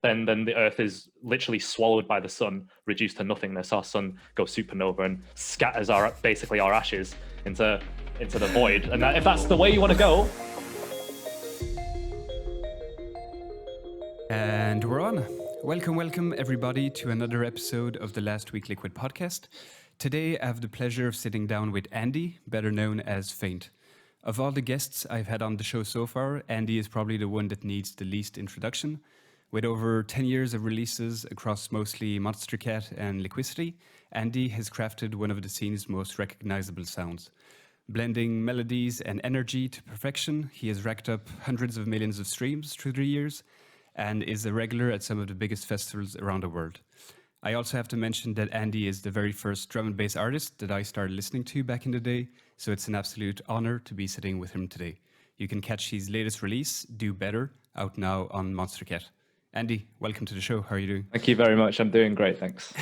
then the Earth is literally swallowed by the sun, reduced to nothingness. Our sun goes supernova and scatters basically our ashes into the void. And if that's the way you want to go. And we're on. Welcome everybody to another episode of the Last Week Liquid podcast. Today I have the pleasure of sitting down with Andy, better known as Feint. Of all the guests I've had on the show so far, Andy is probably the one that needs the least introduction. With over 10 years of releases across mostly Monstercat and Liquicity, Andy has crafted one of the scene's most recognizable sounds. Blending melodies and energy to perfection, he has racked up hundreds of millions of streams through the years and is a regular at some of the biggest festivals around the world. I also have to mention that Andy is the very first drum and bass artist that I started listening to back in the day, so it's an absolute honor to be sitting with him today. You can catch his latest release, Do Better, out now on Monstercat. Andy, welcome to the show. How are you doing? Thank you very much. I'm doing great, thanks.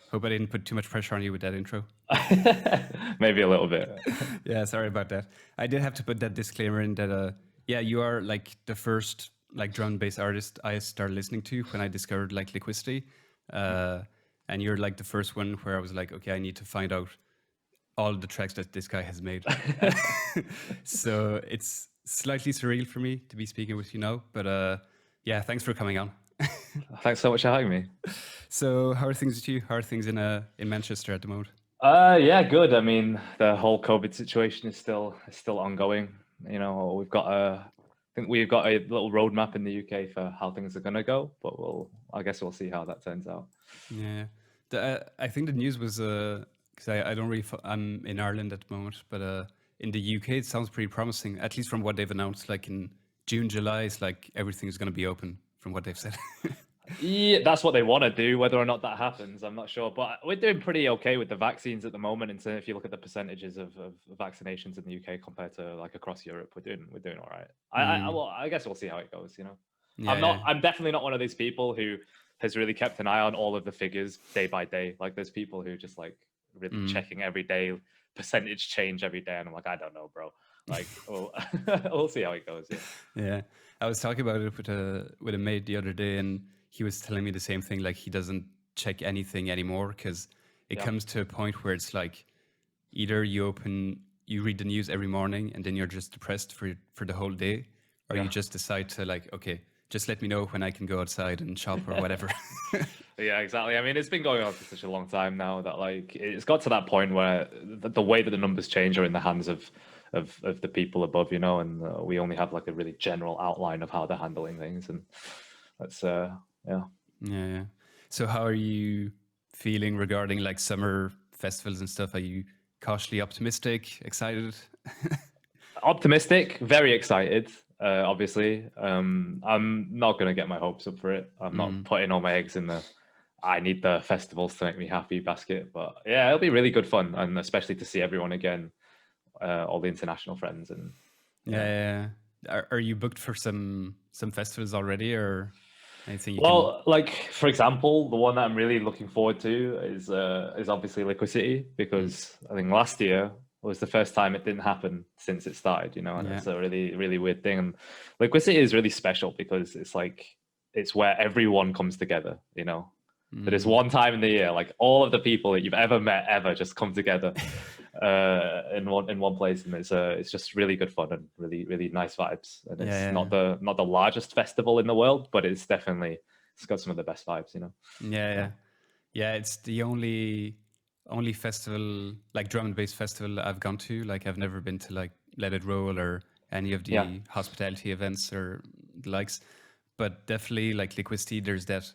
Hope I didn't put too much pressure on you with that intro. Maybe a little bit. Yeah, sorry about that. I did have to put that disclaimer in that, you are like the first like drum and bass artist I started listening to when I discovered like Liquicity. And you're like the first one where I was like, okay, I need to find out all the tracks that this guy has made. So it's slightly surreal for me to be speaking with you now, but yeah, thanks for coming on. Thanks so much for having me. So how are things with you? How are things in Manchester at the moment? Yeah, good. I mean, the whole COVID situation is still ongoing. You know, I think we've got a little roadmap in the UK for how things are going to go, but I guess we'll see how that turns out. Yeah, I think the news was because I don't really I'm in Ireland at the moment, but in the UK it sounds pretty promising. At least from what they've announced, like in June, July, it's like everything is going to be open from what they've said. Yeah, that's what they want to do. Whether or not that happens, I'm not sure. But we're doing pretty okay with the vaccines at the moment. And so if you look at the percentages of vaccinations in the UK compared to like across Europe, we're doing all right. I guess we'll see how it goes. You know, Yeah, I'm definitely not one of these people who has really kept an eye on all of the figures day by day. Like there's people who just like really checking every day, percentage change every day, and I'm like, I don't know, bro. Like, we'll see how it goes. Yeah. I was talking about it with a mate the other day, and he was telling me the same thing. Like he doesn't check anything anymore because it comes to a point where it's like either you read the news every morning and then you're just depressed for the whole day, or you just decide to like, okay, just let me know when I can go outside and shop or whatever. Yeah, exactly. I mean, it's been going on for such a long time now that like it's got to that point where the way that the numbers change are in the hands of the people above, you know, and we only have like a really general outline of how they're handling things, and that's Yeah. So how are you feeling regarding like summer festivals and stuff? Are you cautiously optimistic, excited? Optimistic, very excited. Obviously, I'm not going to get my hopes up for it. I'm not putting all my eggs in I need the festivals to make me happy basket. But yeah, it'll be really good fun, and especially to see everyone again, all the international friends. And Yeah. Are you booked for some festivals already, or anything you well, like for example, the one that I'm really looking forward to is obviously Liquicity, because I think last year was the first time it didn't happen since it started, you know, and it's a really, really weird thing. And Liquicity is really special because it's where everyone comes together, you know. There is one time in the year, like all of the people that you've ever met ever just come together in one place, and it's just really good fun and really, really nice vibes. And it's not the largest festival in the world, but it's got some of the best vibes, you know. Yeah. It's the only festival, like drum and bass festival I've gone to. Like I've never been to like Let It Roll or any of the hospitality events or the likes, but definitely like Liquicity, there's that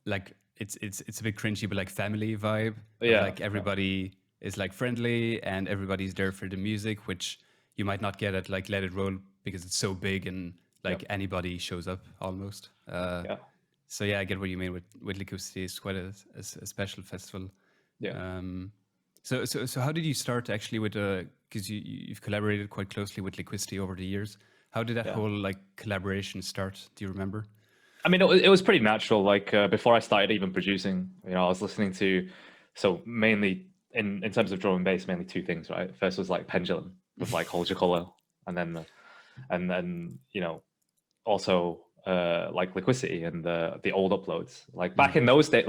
like it's a bit cringy, but like family vibe. Like everybody is like friendly and everybody's there for the music, which you might not get at like Let It Roll because it's so big and like anybody shows up almost. So yeah, I get what you mean with Liquicity. It's quite a special festival. Yeah. So how did you start actually with because you've collaborated quite closely with Liquicity over the years. How did that whole like collaboration start? Do you remember? I mean, it was pretty natural. Like before I started even producing, you know, I was listening to, so mainly in terms of drum and bass, mainly two things, right? First was like Pendulum with like Hold Your Color, and then you know, also like Liquicity and the old uploads. Like back in those days,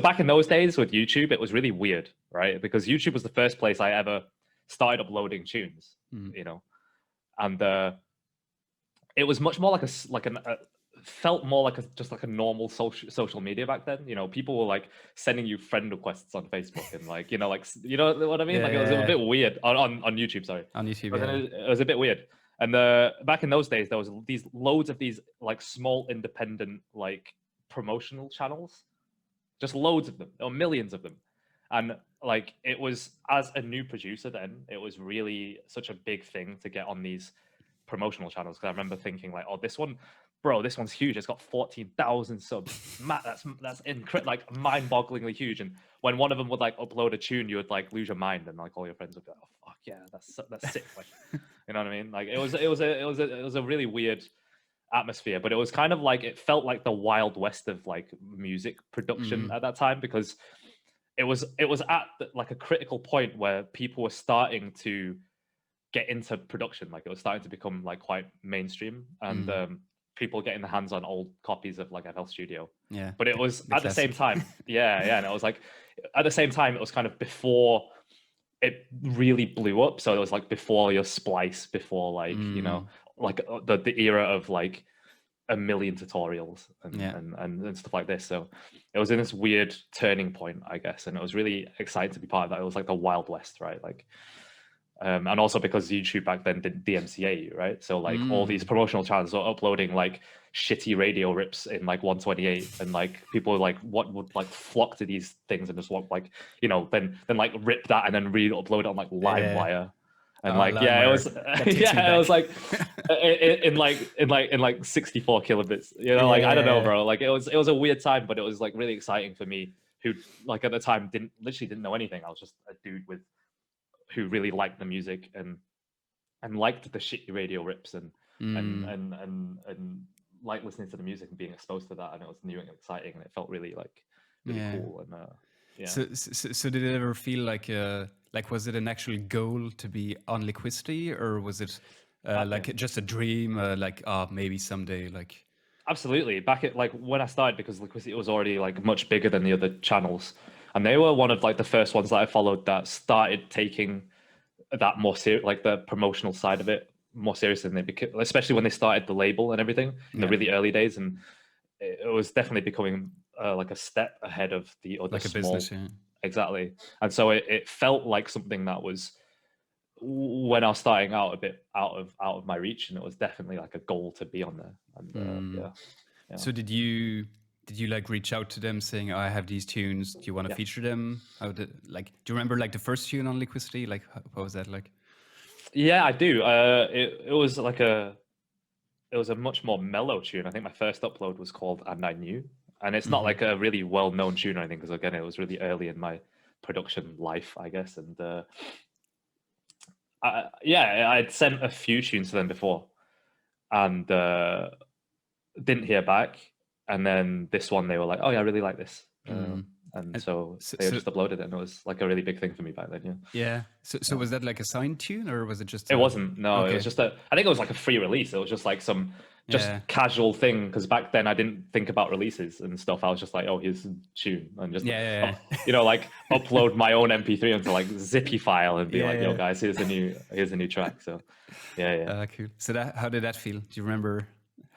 back in those days with YouTube, it was really weird, right? Because YouTube was the first place I ever started uploading tunes, you know, and it was much more like felt more like just like a normal social media back then. You know, people were like sending you friend requests on Facebook and like, you know, what I mean? Like it was a bit weird on YouTube, sorry. On YouTube, it was a bit weird. And back in those days, there was loads of these like small independent like promotional channels, just loads of them, or millions of them. And like it was, as a new producer then, it was really such a big thing to get on these promotional channels. Because I remember thinking like, oh, this one's huge. It's got 14,000 subs. That's incredible, like mind-bogglingly huge. And when one of them would like upload a tune, you would like lose your mind, and like all your friends would be like, oh fuck yeah, that's sick. Like, you know what I mean? Like it was a really weird atmosphere, but it was kind of like, it felt like the Wild West of like music production at that time, because it was at like a critical point where people were starting to get into production. Like it was starting to become like quite mainstream, and people getting their hands on old copies of like FL Studio. Yeah. But it was at the same time, and it was like at the same time, it was kind of before it really blew up. So it was like before your Splice, before like, you know, like the era of like a million tutorials and stuff like this. So it was in this weird turning point, I guess, and it was really exciting to be part of that. It was like the Wild West, right? Like and also because YouTube back then didn't DMCA you, right? So like all these promotional channels are uploading like shitty radio rips in like 128, and like people like would like flock to these things and just want like, you know, then like rip that and then re-upload it on like LimeWire. And like, it was, it was like in like 64 kilobits, you know, like, I don't know, bro. Like it was a weird time, but it was like really exciting for me, who like at the time didn't know anything. I was just a dude who really liked the music and liked the shitty radio rips and liked listening to the music and being exposed to that. And it was new and exciting, and it felt really like really cool. And So did it ever feel like was it an actual goal to be on Liquicity, or was it like just a dream, like maybe someday, like? Absolutely. Back at like when I started, because Liquicity was already like much bigger than the other channels, and they were one of like the first ones that I followed that started taking that more serious, like the promotional side of it more seriously than they became, especially when they started the label and everything in the really early days. And it was definitely becoming like a step ahead of the other like a small business, exactly. And so it felt like something that was, when I was starting out, a bit out of my reach, and it was definitely like a goal to be on there. And So did you like reach out to them saying, I have these tunes, do you want to feature them? Do you remember like the first tune on Liquicity? Like what was that like? Yeah, I do. It was like a much more mellow tune. I think my first upload was called And I Knew, and it's not like a really well-known tune or anything, because again, it was really early in my production life, I guess. And I'd sent a few tunes to them before, and didn't hear back. And then this one, they were like, "Oh yeah, I really like this," and so they just uploaded it, and it was like a really big thing for me back then. Yeah. So was that like a signed tune, or was it just? It wasn't. No, It was just I think it was like a free release. It was just like some casual thing, because back then I didn't think about releases and stuff. I was just like, oh, here's a tune, and just you know, like upload my own MP3 into like zippy file and be like, yo guys, here's a new track. So cool. So how did that feel? Do you remember?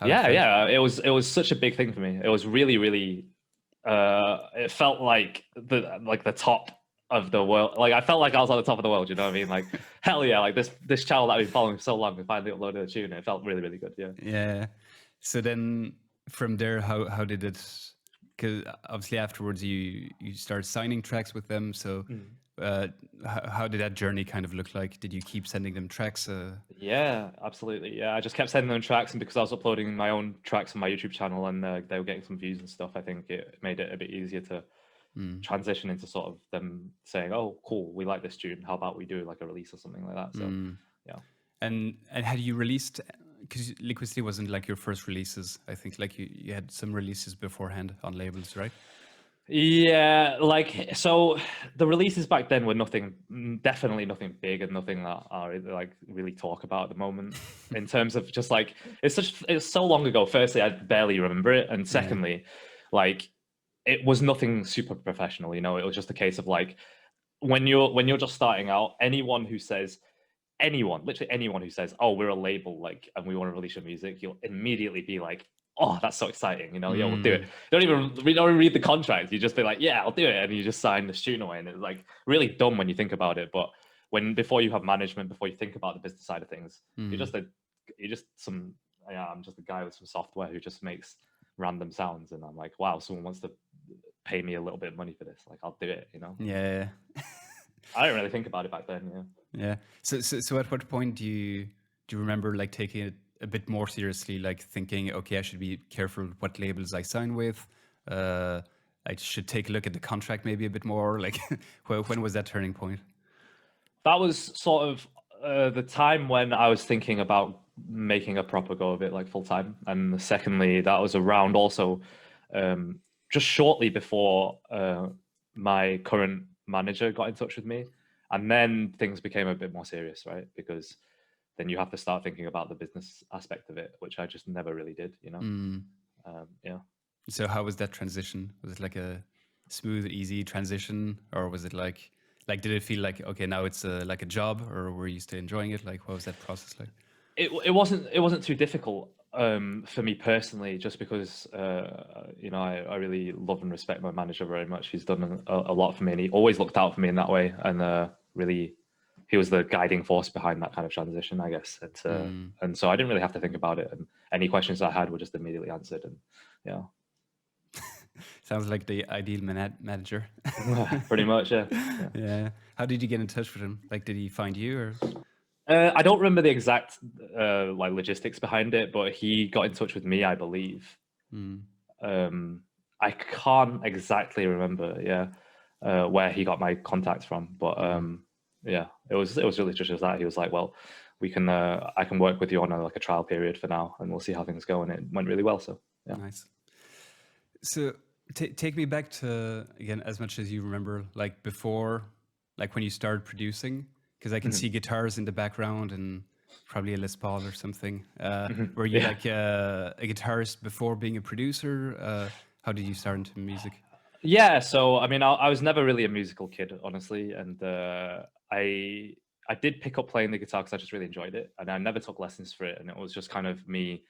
It was such a big thing for me. It was really, really it felt like the top of the world. Like I felt like I was on the top of the world, you know what I mean? Like hell yeah, like this channel that I've been following for so long, we finally uploaded a tune. It felt really, really good. Yeah. So then from there, how did it, because obviously afterwards you started signing tracks with them, so how did that journey kind of look like? Did you keep sending them tracks? Yeah, absolutely. Yeah, I just kept sending them tracks, and because I was uploading my own tracks on my YouTube channel, and they were getting some views and stuff, I think it made it a bit easier to transition into sort of them saying, "Oh, cool, we like this tune. How about we do like a release or something like that?" So, yeah. And had you released? Because Liquicity wasn't like your first releases. I think like you had some releases beforehand on labels, right? Yeah, like so the releases back then were definitely nothing big and nothing that I like really talk about at the moment in terms of just like it's so long ago. Firstly, I barely remember it, and Yeah. secondly, like it was nothing super professional, you know. It was just a case of like when you're just starting out, literally anyone who says, "Oh, we're a label, like, and we want to release your music," you'll immediately be like, "Oh, that's so exciting!" You know, yeah, we'll do it. We don't even read the contract. You just be like, "Yeah, I'll do it," and you just sign the student away. And it's like really dumb when you think about it. But before you have management, before you think about the business side of things, you're just some. Yeah, I'm just a guy with some software who just makes random sounds, and I'm like, wow, someone wants to pay me a little bit of money for this. Like, I'll do it. You know. Yeah. I didn't really think about it back then. Yeah. Yeah. So at what point do you remember like taking it a bit more seriously, like thinking, okay, I should be careful what labels I sign with. I should take a look at the contract maybe a bit more. Like, when was that turning point? That was sort of the time when I was thinking about making a proper go of it, like full time. And secondly, that was around also just shortly before my current manager got in touch with me. And then things became a bit more serious, right? Because then you have to start thinking about the business aspect of it, which I just never really did, you know? Yeah. So how was that transition? Was it like a smooth, easy transition, or was it like did it feel like, okay, now it's like a job, or were you still enjoying it? Like, what was that process like? It wasn't too difficult for me personally, just because you know, I really love and respect my manager very much. He's done a lot for me, and he always looked out for me in that way, and really he was the guiding force behind that kind of transition, I guess. And so I didn't really have to think about it, and any questions I had were just immediately answered. And yeah. Sounds like the ideal manager. Pretty much, yeah. Yeah. How did you get in touch with him? Like, did he find you, or? I don't remember the exact like logistics behind it, but he got in touch with me, I believe. I can't exactly remember, yeah, where he got my contacts from, but yeah, it was really just that. He was like, "Well, I can work with you on like a trial period for now, and we'll see how things go." And it went really well. So yeah. Nice. So take me back to, again, as much as you remember, like before, like when you started producing, because I can see guitars in the background and probably a Les Paul or something. Were you like a guitarist before being a producer? How did you start into music? Yeah, so I mean, I was never really a musical kid, honestly, and I did pick up playing the guitar because I just really enjoyed it, and I never took lessons for it, and it was just kind of me,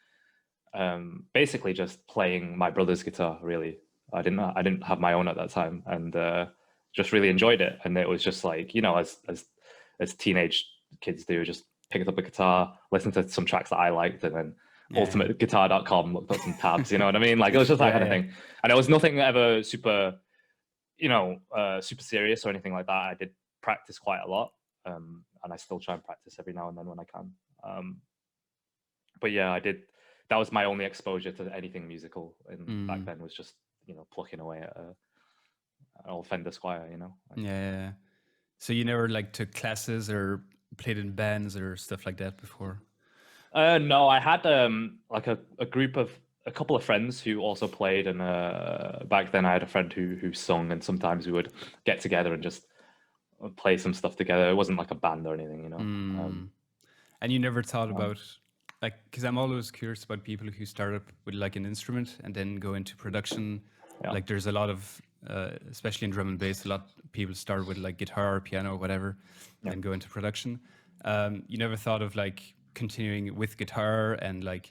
basically just playing my brother's guitar. Really, I didn't have my own at that time, and just really enjoyed it, and it was just like, you know, as teenage kids do, just picked up a guitar, listened to some tracks that I liked, and then ultimateguitar.com, looked up some tabs, you know what I mean? Like, it was just that kind of thing. And it was nothing ever super, you know, super serious or anything like that. I did practice quite a lot, and I still try and practice every now and then when I can. But yeah, I did. That was my only exposure to anything musical, and back then was just, you know, plucking away at an old Fender Squire, you know. Yeah. So you never like took classes or played in bands or stuff like that before? No, I had like a couple of friends who also played, and back then I had a friend who sung, and sometimes we would get together and just play some stuff together. It wasn't like a band or anything, you know. And you never thought about, like, because I'm always curious about people who start up with like an instrument and then go into production. Like, there's a lot of, especially in drum and bass, a lot of people start with like guitar, piano, whatever, and then go into production. You never thought of like continuing with guitar and like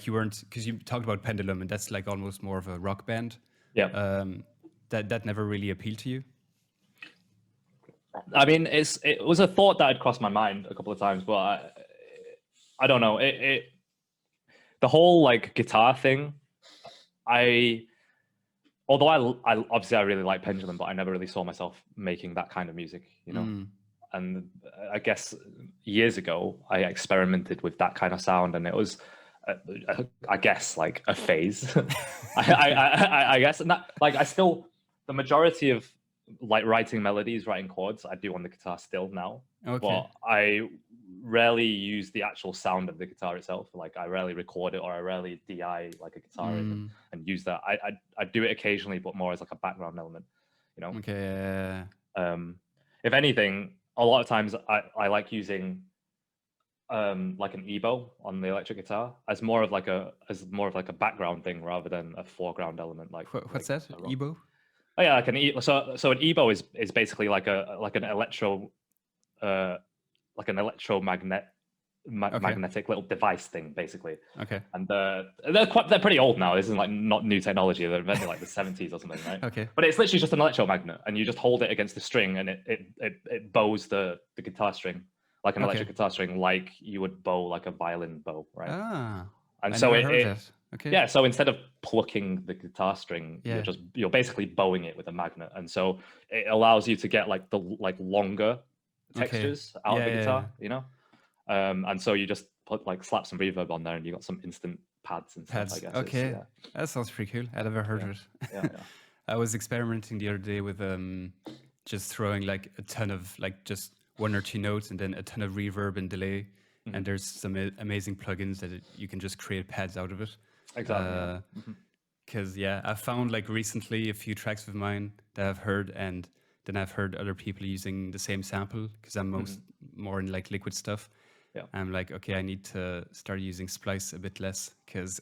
you weren't, because you talked about Pendulum, and that's like almost more of a rock band. Yeah. That never really appealed to you? I mean, it was a thought that had crossed my mind a couple of times, but I don't know. The whole like guitar thing, although I obviously I really like Pendulum, but I never really saw myself making that kind of music, you know. And I guess years ago I experimented with that kind of sound, and it was, I guess, like a phase. I guess, and that, like, I still, the majority of like writing melodies, writing chords, I do on the guitar still now. Okay. But I rarely use the actual sound of the guitar itself. Like I rarely record it, or I rarely DI like a guitar in and use that. I do it occasionally, but more as like a background element, you know. Okay. If anything, a lot of times I like using like an EBow on the electric guitar as more of like a background thing rather than a foreground element. Like What's that? EBow? Oh yeah, like so an EBow is basically like an magnetic little device thing, basically. Okay. And they're pretty old now. This is like not new technology. They're invented like the 70s or something, right? Okay. But it's literally just an electromagnet, and you just hold it against the string, and it bows the guitar string like an electric guitar string, like you would bow like a violin bow, right? And I so never heard that. Okay. Yeah, so instead of plucking the guitar string, you're basically bowing it with a magnet, and so it allows you to get like the longer textures out of the guitar, you know. And so you just slap some reverb on there, and you got some instant pads and stuff. I guess. Okay, that sounds pretty cool. I never heard of it. Yeah. I was experimenting the other day with just throwing like a ton of like just 1 or 2 notes and then a ton of reverb and delay. And there's some amazing plugins that you can just create pads out of it. Exactly. Because I found like recently a few tracks of mine that I've heard, and then I've heard other people using the same sample because I'm more in like liquid stuff. Yeah. I'm like, okay, I need to start using Splice a bit less because.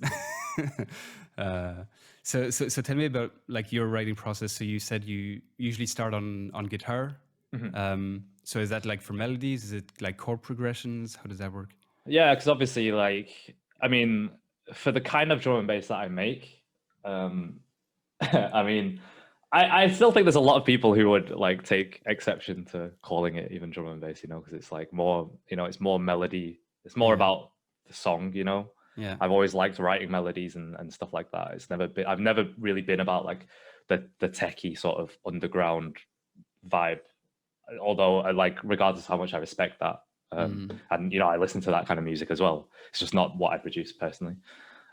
So tell me about like your writing process. So you said you usually start on guitar. So is that like for melodies? Is it like chord progressions? How does that work? Yeah, because obviously, like, I mean, for the kind of drum and bass that I make, I mean, I still think there's a lot of people who would like take exception to calling it even drum and bass, you know, because it's like more, you know, it's more melody. It's more about the song, you know. Yeah. I've always liked writing melodies and stuff like that. I've never really been about like the techie sort of underground vibe. Although regardless of how much I respect that, and you know, I listen to that kind of music as well. It's just not what I produce personally.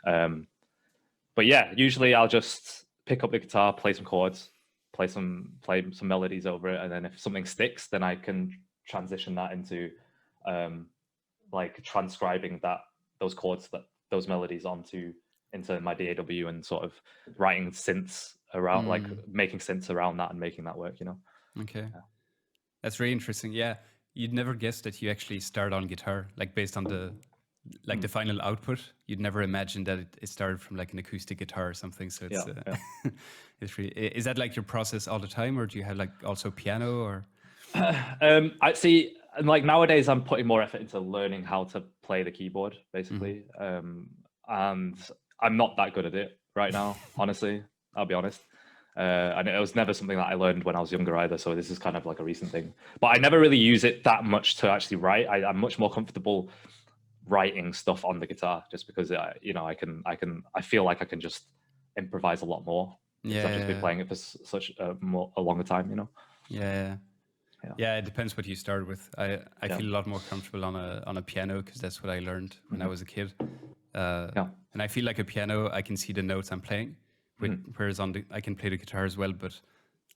But yeah, usually I'll just pick up the guitar, play some chords, play some melodies over it, and then if something sticks, then I can transition that into like transcribing those chords, those melodies into my DAW and sort of writing synths around, like making synths around that and making that work, you know. Okay. That's really interesting. Yeah, you'd never guess that you actually start on guitar, like based on the the final output. You'd never imagine that it started from like an acoustic guitar or something. So it's it's really. Is that like your process all the time, or do you have like also piano or? I see. Like nowadays, I'm putting more effort into learning how to play the keyboard, basically, and I'm not that good at it right now. Honestly, I'll be honest. And it was never something that I learned when I was younger either. So this is kind of like a recent thing. But I never really use it that much to actually write. I'm much more comfortable writing stuff on the guitar just because you know, I feel like I can just improvise a lot more. Because I've just been playing it for such a longer time, you know. Yeah, it depends what you start with. I feel a lot more comfortable on a piano because that's what I learned when I was a kid. And I feel like a piano, I can see the notes I'm playing. Whereas I can play the guitar as well, but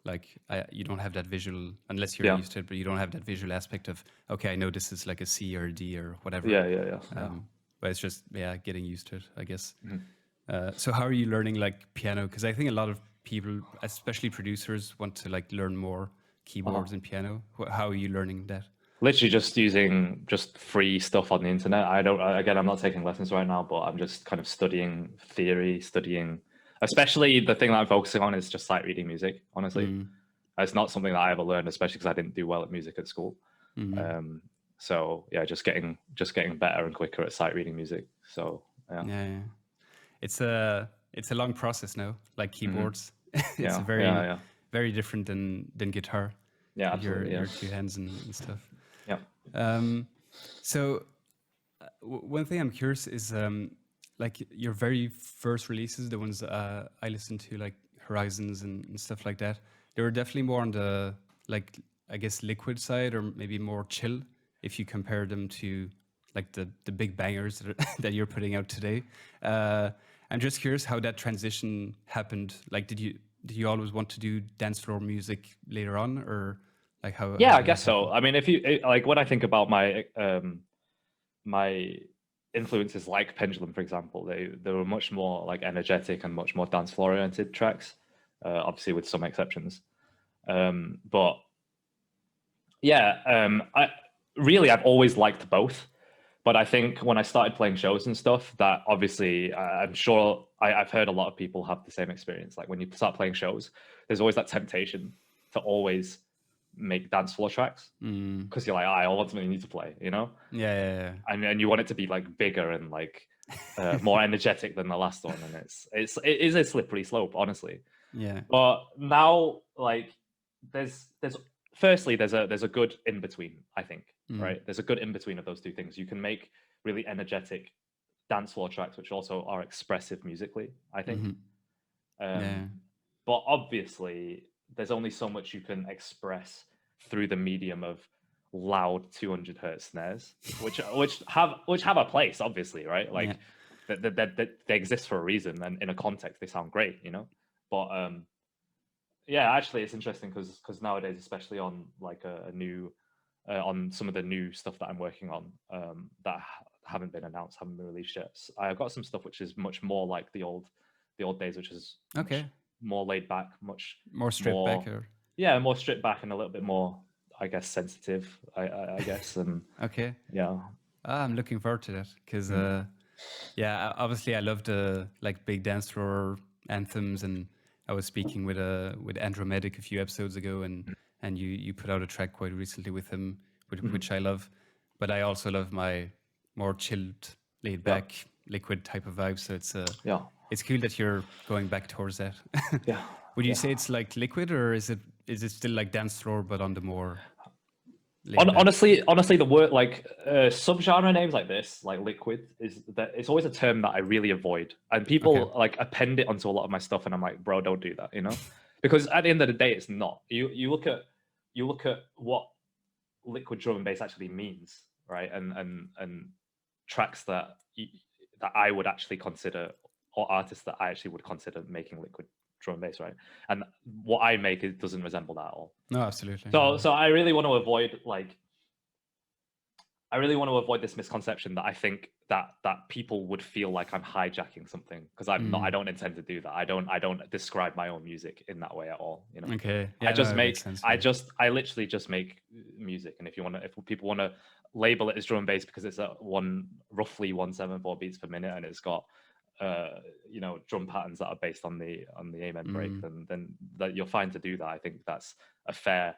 like you don't have that visual unless you're used to it. But you don't have that visual aspect of okay, I know this is like a C or a D or whatever. But it's just getting used to it, I guess. So how are you learning like piano? Because I think a lot of people, especially producers, want to like learn more keyboards and piano. How are you learning that? Literally just using free stuff on the internet. I'm not taking lessons right now, but I'm just kind of studying theory, especially the thing that I'm focusing on is just sight reading music, honestly. It's not something that I ever learned, especially because I didn't do well at music at school. So yeah, just getting better and quicker at sight reading music. So yeah. It's a long process now, like keyboards. It's very different than guitar. Yeah, absolutely. Your two hands and stuff. Yeah. So one thing I'm curious is like your very first releases, the ones I listened to, like Horizons and stuff like that, they were definitely more on the like I guess liquid side or maybe more chill if you compare them to like the big bangers that you're putting out today. I'm just curious how that transition happened. Like, did you always want to do dance floor music later on, or like how? Yeah, I guess so. I mean, if you like, when I think about my my influences like Pendulum, for example, they were much more like energetic and much more dance floor oriented tracks, obviously with some exceptions. But yeah, I've always liked both. But I think when I started playing shows and stuff, that obviously I'm sure I've heard a lot of people have the same experience. Like when you start playing shows, there's always that temptation to always make dance floor tracks because you're like, I ultimately need to play, you know? Yeah. And you want it to be like bigger and like more energetic than the last one, and it is a slippery slope, honestly. Yeah. But now, like, there's firstly there's a good in between, I think, right? There's a good in between of those two things. You can make really energetic dance floor tracks which also are expressive musically, I think. But obviously there's only so much you can express through the medium of loud 200 hertz snares, which have a place, obviously, right? Like that they exist for a reason, and in a context they sound great, you know. But yeah, actually it's interesting because nowadays, especially on like a new on some of the new stuff that I'm working on that haven't been announced, haven't been released yet, I've got some stuff which is much more like the old days, which is more laid back, much more stripped back, or yeah, more stripped back and a little bit more, I guess, sensitive, I guess. And yeah, I'm looking forward to that because yeah, obviously I love the like big dance floor anthems, and I was speaking with Andromedik a few episodes ago, and you put out a track quite recently with him, which I love. But I also love my more chilled, laid back, liquid type of vibe. So it's cool that you're going back towards that. Yeah. Would you say it's like liquid, or is it still like dance floor but on the more honestly, the word like subgenre names like this, like liquid, is that it's always a term that I really avoid, and people like append it onto a lot of my stuff, and I'm like, bro, don't do that, you know, because at the end of the day, it's not. You look at what liquid drum and bass actually means, right? And tracks that I would actually consider, or artists that I actually would consider making liquid drum and bass, right? And what I make, it doesn't resemble that at all. No, absolutely. So I really want to avoid this misconception that I think that people would feel like I'm hijacking something, because I'm not. I don't intend to do that. I don't describe my own music in that way at all, you know. Okay. Yeah, I literally just make music, and if people want to label it as drum and bass because it's at roughly 174 beats per minute and it's got you know, drum patterns that are based on the amen break, then that you're fine to do that. I think that's a fair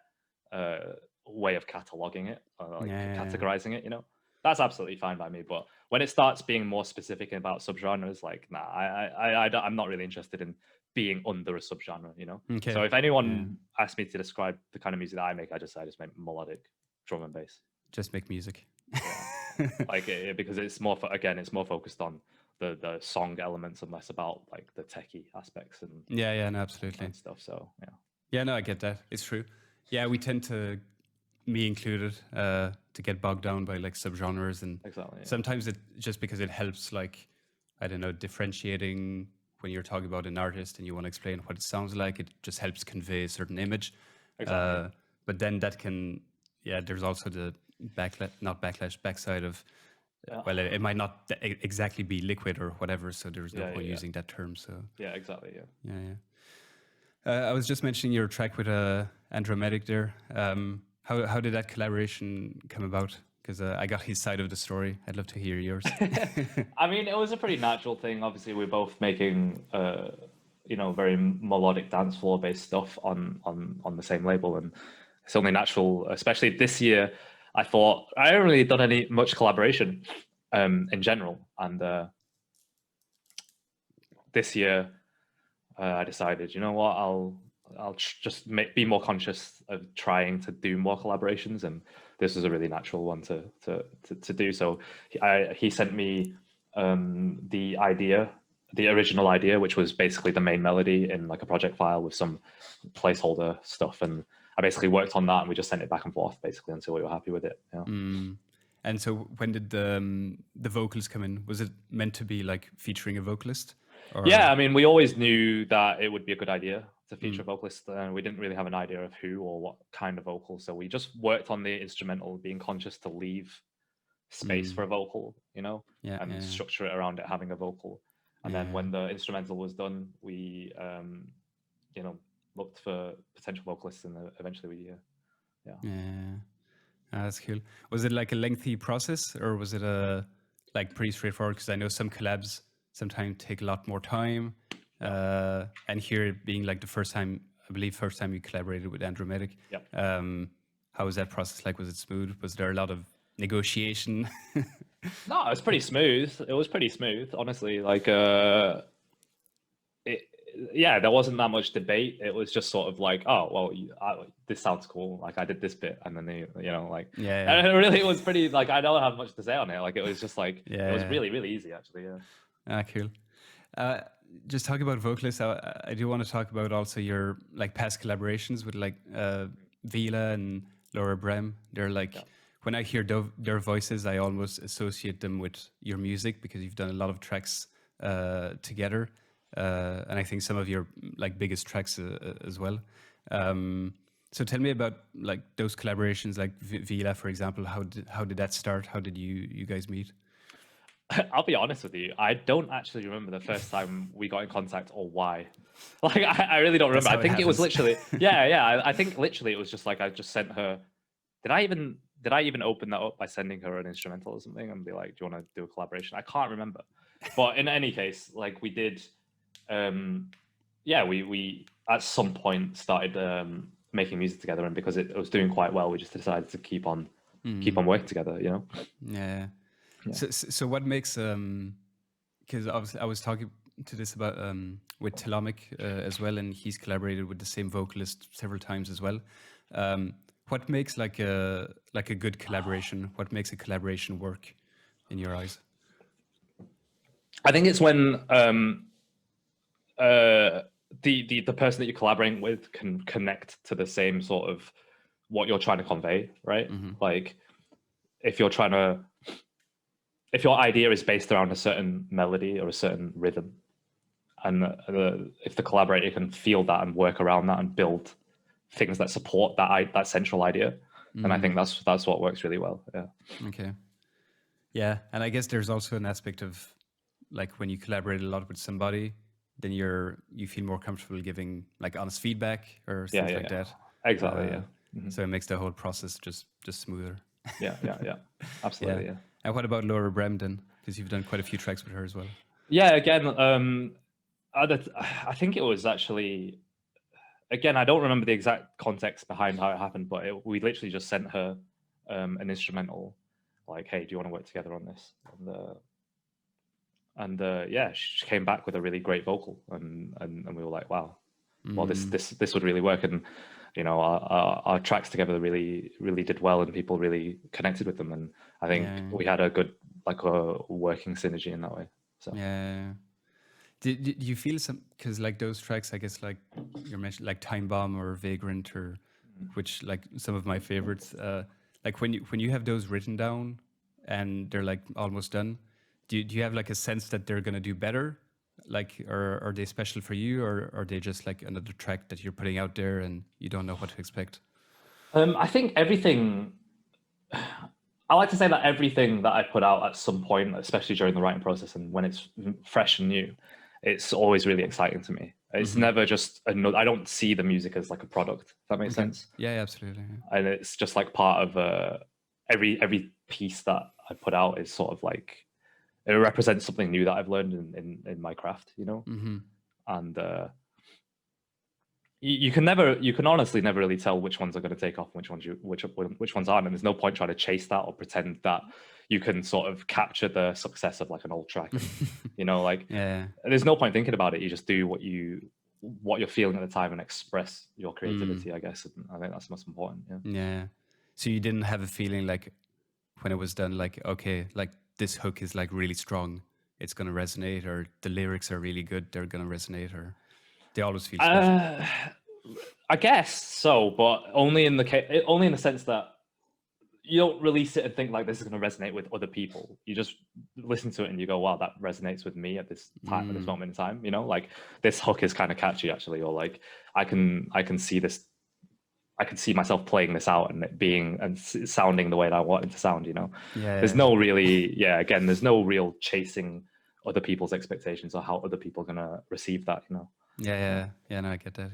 way of cataloging it, categorizing it, you know. That's absolutely fine by me. But when it starts being more specific about subgenres, like, nah, I'm not really interested in being under a subgenre, you know. So if anyone asks me to describe the kind of music that I make, I just make melodic drum and bass. Just make music. Like because it's more it's more focused on the song elements and less about like the techie aspects and no, absolutely, and stuff. So no, I get that. It's true. Yeah, we tend to, me included, to get bogged down by like subgenres, and sometimes it just because it helps, like, I don't know, differentiating when you're talking about an artist and you want to explain what it sounds like. It just helps convey a certain image. But then that can, there's also the backside of, well, it might not exactly be liquid or whatever, so there's no point using that term. So exactly. I was just mentioning your track with Andromedik there. How did that collaboration come about? Because I got his side of the story. I'd love to hear yours. I mean, it was a pretty natural thing. Obviously, we're both making you know, very melodic dance floor based stuff on the same label, and it's only natural, especially this year. I thought I haven't really done much collaboration in general, and this year I decided, you know what, I'll just be more conscious of trying to do more collaborations, and this was a really natural one to do. So he sent me the original idea, which was basically the main melody in like a project file with some placeholder stuff, and I basically worked on that, and we just sent it back and forth basically until we were happy with it. And so when did the vocals come in? Was it meant to be like featuring a vocalist? Or... Yeah, I mean, we always knew that it would be a good idea to feature a vocalist, and we didn't really have an idea of who or what kind of vocal. So we just worked on the instrumental, being conscious to leave space for a vocal, you know, Yeah, and yeah. structure it around it having a vocal. And then when the instrumental was done, we, you know, looked for potential vocalists, and eventually we, That's cool. Was it like a lengthy process, or was it a like pretty straightforward? Because I know some collabs sometimes take a lot more time. And here it being like the first time, I believe, first time you collaborated with Andromedik. Yeah. How was that process like? Was it smooth? Was there a lot of negotiation? No, it was pretty smooth. It was pretty smooth, honestly. Like, yeah, there wasn't that much debate. It was just sort of like, oh, well, this sounds cool. Like, I did this bit, and then you know, like, and really, it was pretty. Like, I don't have much to say on it. Like, it was just like, it was really, really easy, actually. Yeah. Cool. Just talking about vocalists, I do want to talk about also your like past collaborations with like Veela and Laura Brem. They're like, when I hear their voices, I almost associate them with your music, because you've done a lot of tracks together, and I think some of your like biggest tracks as well. So tell me about like those collaborations, like Veela, for example. How did that start? How did you guys meet? I'll be honest with you. I don't actually remember the first time we got in contact or why. Like, I really don't remember. I think it was literally, I think literally it was just like, I just sent her. Did I even open that up by sending her an instrumental or something and be like, do you want to do a collaboration? I can't remember. But in any case, like, we did, we at some point started making music together, and because it was doing quite well, we just decided to keep on working together, you know? Yeah. So what makes because obviously I was talking to this about with Telamic as well, and he's collaborated with the same vocalist several times as well. What makes like a good collaboration? What makes a collaboration work in your eyes? I think it's when the person that you're collaborating with can connect to the same sort of what you're trying to convey, right? Like, if your idea is based around a certain melody or a certain rhythm, and if the collaborator can feel that and work around that and build things that support that central idea, then I think that's what works really well. Yeah. Okay. Yeah, and I guess there's also an aspect of like when you collaborate a lot with somebody, then you feel more comfortable giving like honest feedback or things like that. Exactly. So it makes the whole process just smoother. Yeah. Absolutely. Yeah. And what about Laura Bremden? Because you've done quite a few tracks with her as well. Yeah. Again, I think it was actually. Again, I don't remember the exact context behind how it happened, but we literally just sent her an instrumental, like, "Hey, do you want to work together on this?" And she came back with a really great vocal, and we were like, "Wow, well, this would really work." And you know, our tracks together really did well, and people really connected with them. And I think we had a good a working synergy in that way. So yeah. Did you feel some, because like those tracks, I guess, like you mentioned, like Time Bomb or Vagrant, or which like some of my favorites, like when you have those written down and they're like almost done, do you have like a sense that they're gonna do better, like, or are they special for you, or are they just like another track that you're putting out there and you don't know what to expect? I think everything. I like to say that everything that I put out at some point, especially during the writing process and when it's fresh and new, it's always really exciting to me. It's never just another. I don't see the music as like a product. If that makes sense. Yeah, absolutely. And it's just like part of every piece that I put out is sort of like, it represents something new that I've learned in my craft, you know. And you can honestly never really tell which ones are going to take off and which ones aren't, and there's no point trying to chase that or pretend that you can sort of capture the success of like an old track. You know, like, there's no point thinking about it. You just do what you're feeling at the time and express your creativity, I guess. And I think that's most important. Yeah. So you didn't have a feeling like when it was done, like, okay, like this hook is like really strong, it's going to resonate, or the lyrics are really good, they're going to resonate, or they always feel special? I guess so, but only in the sense that you don't release it and think like this is going to resonate with other people. You just listen to it and you go, wow, that resonates with me at this time, at this moment in time. You know, like, this hook is kind of catchy actually, or like I can see this I could see myself playing this out and it being and sounding the way that I want it to sound. You know, Yeah. There's no really, again, there's no real chasing other people's expectations or how other people are gonna receive that. You know. Yeah. No, I get that.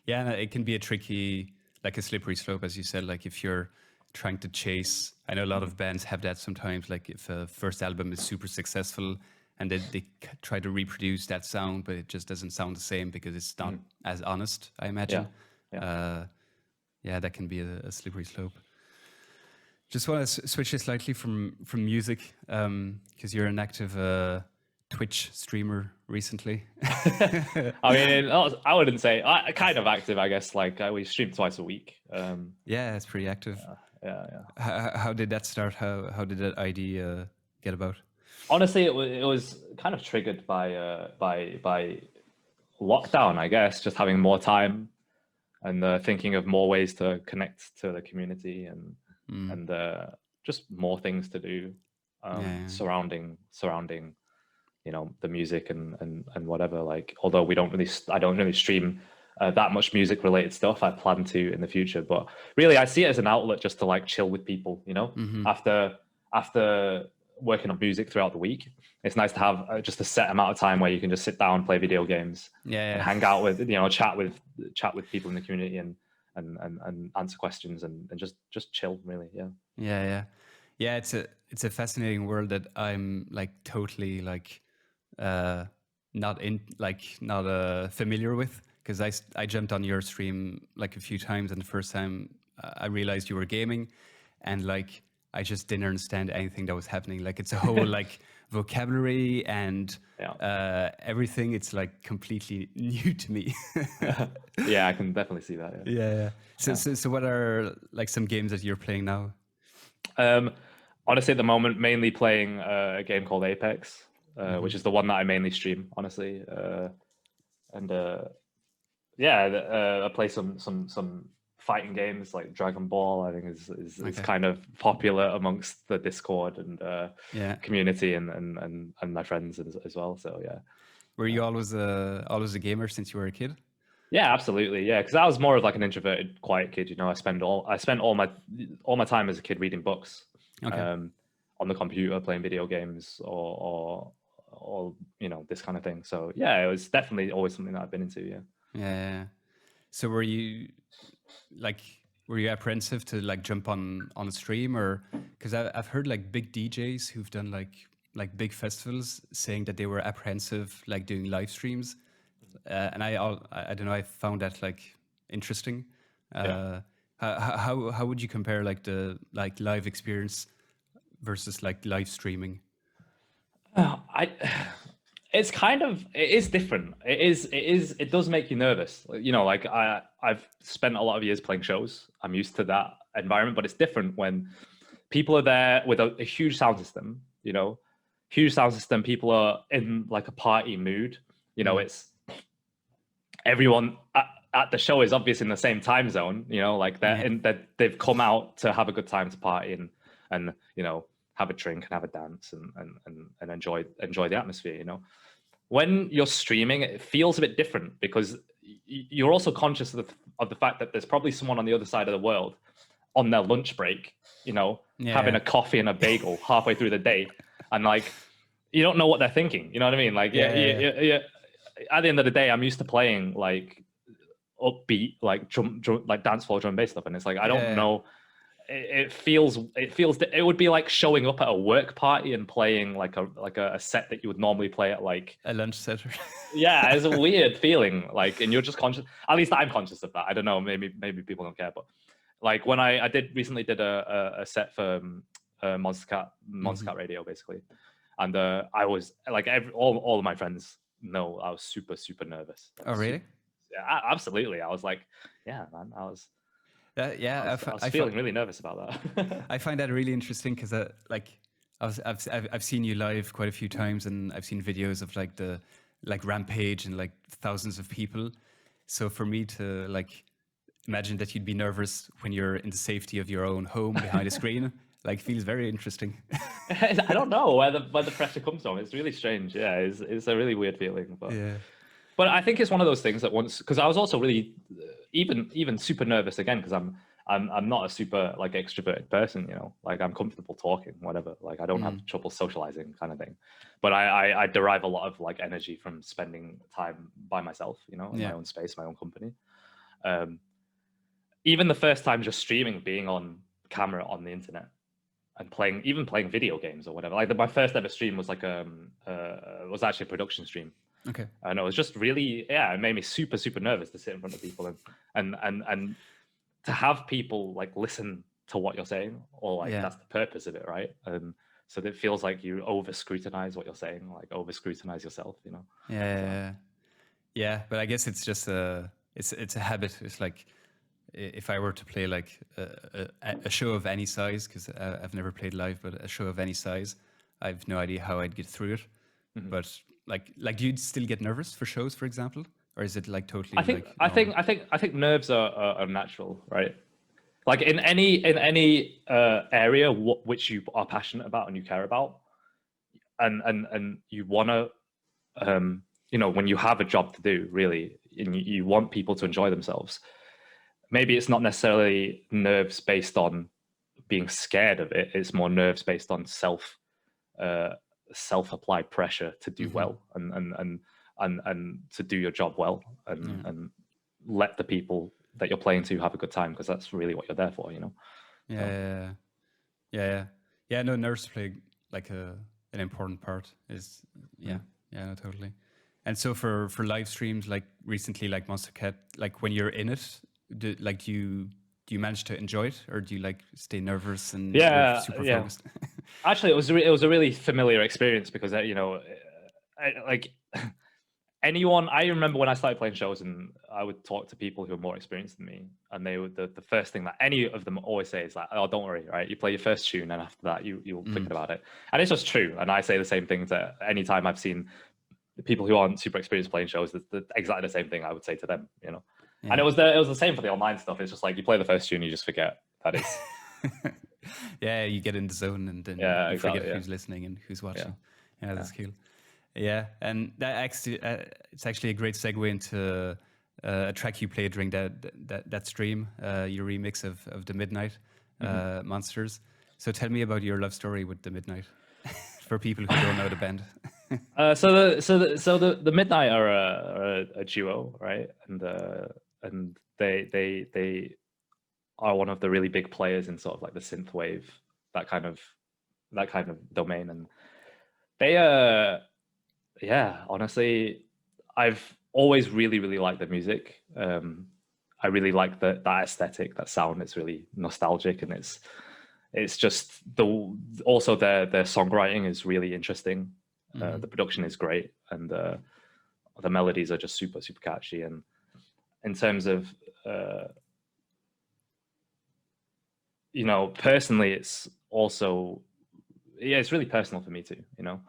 Yeah. And it can be a tricky, like a slippery slope, as you said. Like if you're trying to chase, I know a lot of bands have that sometimes. Like if a first album is super successful and they try to reproduce that sound, but it just doesn't sound the same because it's not as honest, I imagine. Yeah. That can be a slippery slope. Just want to switch it slightly from music, because you're an active Twitch streamer recently. I mean, I wouldn't say kind of active, I guess. Like we stream twice a week. Yeah, it's pretty active. Yeah. How did that start? How did that idea get about? Honestly, it was kind of triggered by lockdown, I guess. Just having more time and thinking of more ways to connect to the community and just more things to do surrounding the music and whatever. Like, although I don't really stream that much music related stuff. I plan to in the future, but really I see it as an outlet just to like chill with people, after working on music throughout the week. It's nice to have just a set amount of time where you can just sit down, play video games, and hang out with, chat with people in the community and answer questions and just chill, really. Yeah. It's a fascinating world that I'm like totally like not familiar with, because I jumped on your stream like a few times, and the first time I realized you were gaming, and like I just didn't understand anything that was happening. Like it's a whole like vocabulary and everything. It's like completely new to me. Yeah, I can definitely see that. Yeah. So what are like some games that you're playing now? Honestly, at the moment, mainly playing a game called Apex, which is the one that I mainly stream, honestly. I play some fighting games like Dragon Ball. I think is kind of popular amongst the Discord and community and my friends as well. So yeah. Were you always a gamer since you were a kid? Yeah, absolutely. Yeah, because I was more of like an introverted, quiet kid. I spent all my time as a kid reading books, on the computer, playing video games, or this kind of thing. So yeah, it was definitely always something that I've been into. Yeah. So were you apprehensive to like jump on a stream, or because I've heard like big DJs who've done like big festivals saying that they were apprehensive like doing live streams, and I don't know, I found that like interesting. How would you compare like the like live experience versus like live streaming? It is different. It does make you nervous. Like I've spent a lot of years playing shows. I'm used to that environment, but it's different when people are there with a huge sound system, people are in like a party mood. It's everyone at the show is obviously in the same time zone, like they've come out to have a good time, to party and have a drink and have a dance and enjoy the atmosphere. When you're streaming, it feels a bit different because you're also conscious of the fact that there's probably someone on the other side of the world on their lunch break, having a coffee and a bagel halfway through the day, and like you don't know what they're thinking. You know what I mean? Like yeah. At the end of the day, I'm used to playing like upbeat, like drum like dance floor drum and bass stuff, and it's like I don't know. It feels it would be like showing up at a work party and playing like a set that you would normally play at like a lunch set. Yeah, it's a weird feeling, like, and you're just conscious, at least I'm conscious of that. I don't know, maybe people don't care, but like when I recently did a set for Monster Cat Radio, basically, and I was like all of my friends know I was super nervous. Oh really? Yeah, absolutely. I was like, yeah, man, I was feeling really nervous about that. I find that really interesting because I've seen you live quite a few times, and I've seen videos of like the Rampage and like thousands of people. So for me to like imagine that you'd be nervous when you're in the safety of your own home behind a screen, like feels very interesting. I don't know where the pressure comes from. It's really strange. Yeah, it's a really weird feeling. But I think it's one of those things that once, because I was also really even super nervous again, because I'm not a super like extroverted person, you know, like I'm comfortable talking, whatever. Like I don't have trouble socializing kind of thing. But I derive a lot of like energy from spending time by myself, you know, in my own space, my own company. Even the first time just streaming, being on camera on the internet and playing video games or whatever. Like my first ever stream was like was actually a production stream. Okay. And it was just really, it made me super, super nervous to sit in front of people and to have people like listen to what you're saying, or like that's the purpose of it, right? So that it feels like you over scrutinize what you're saying, like over scrutinize yourself, you know? Yeah. But I guess it's just it's a habit. It's like if I were to play like a show of any size, because I've never played live, but a show of any size, I have no idea how I'd get through it. But like do you still get nervous for shows, for example, or is it like totally? I think nerves are natural, right? Like in any area which you are passionate about and you care about, and you want to, you know, when you have a job to do, really, and you want people to enjoy themselves. Maybe it's not necessarily nerves based on being scared of it. It's more nerves based on self-applied pressure to do well and to do your job well and let the people that you're playing to have a good time, because that's really what you're there for, you know? Yeah. No, nerves play like an important part. No, totally. And so for live streams, like recently, like Monster Cat, like when you're in it, do you manage to enjoy it, or do you like stay nervous and super focused? Actually, it was a really familiar experience, because you know, like anyone, I remember when I started playing shows and I would talk to people who are more experienced than me, and they would, the first thing that any of them always say is like, oh, don't worry, right? You play your first tune and after that you'll think about it. And it's just true. And I say the same thing to any time I've seen people who aren't super experienced playing shows. It's exactly the same thing I would say to them, you know? And it was the same for the online stuff. It's just like you play the first tune, you just forget that it's you get in the zone and then you forget who's listening and who's watching. Yeah, that's cool. Yeah, and that actually it's actually a great segue into a track you played during that stream, your remix of the Midnight Monsters. So tell me about your love story with the Midnight for people who don't know the band. So the Midnight are a duo, right? And they are one of the really big players in sort of like the synthwave, that kind of domain. And they honestly, I've always really, really liked their music. I really like that aesthetic, that sound. It's really nostalgic, and it's just also their songwriting is really interesting. The production is great, and the melodies are just super, super catchy. And in terms of you know, personally, it's also it's really personal for me too, you know.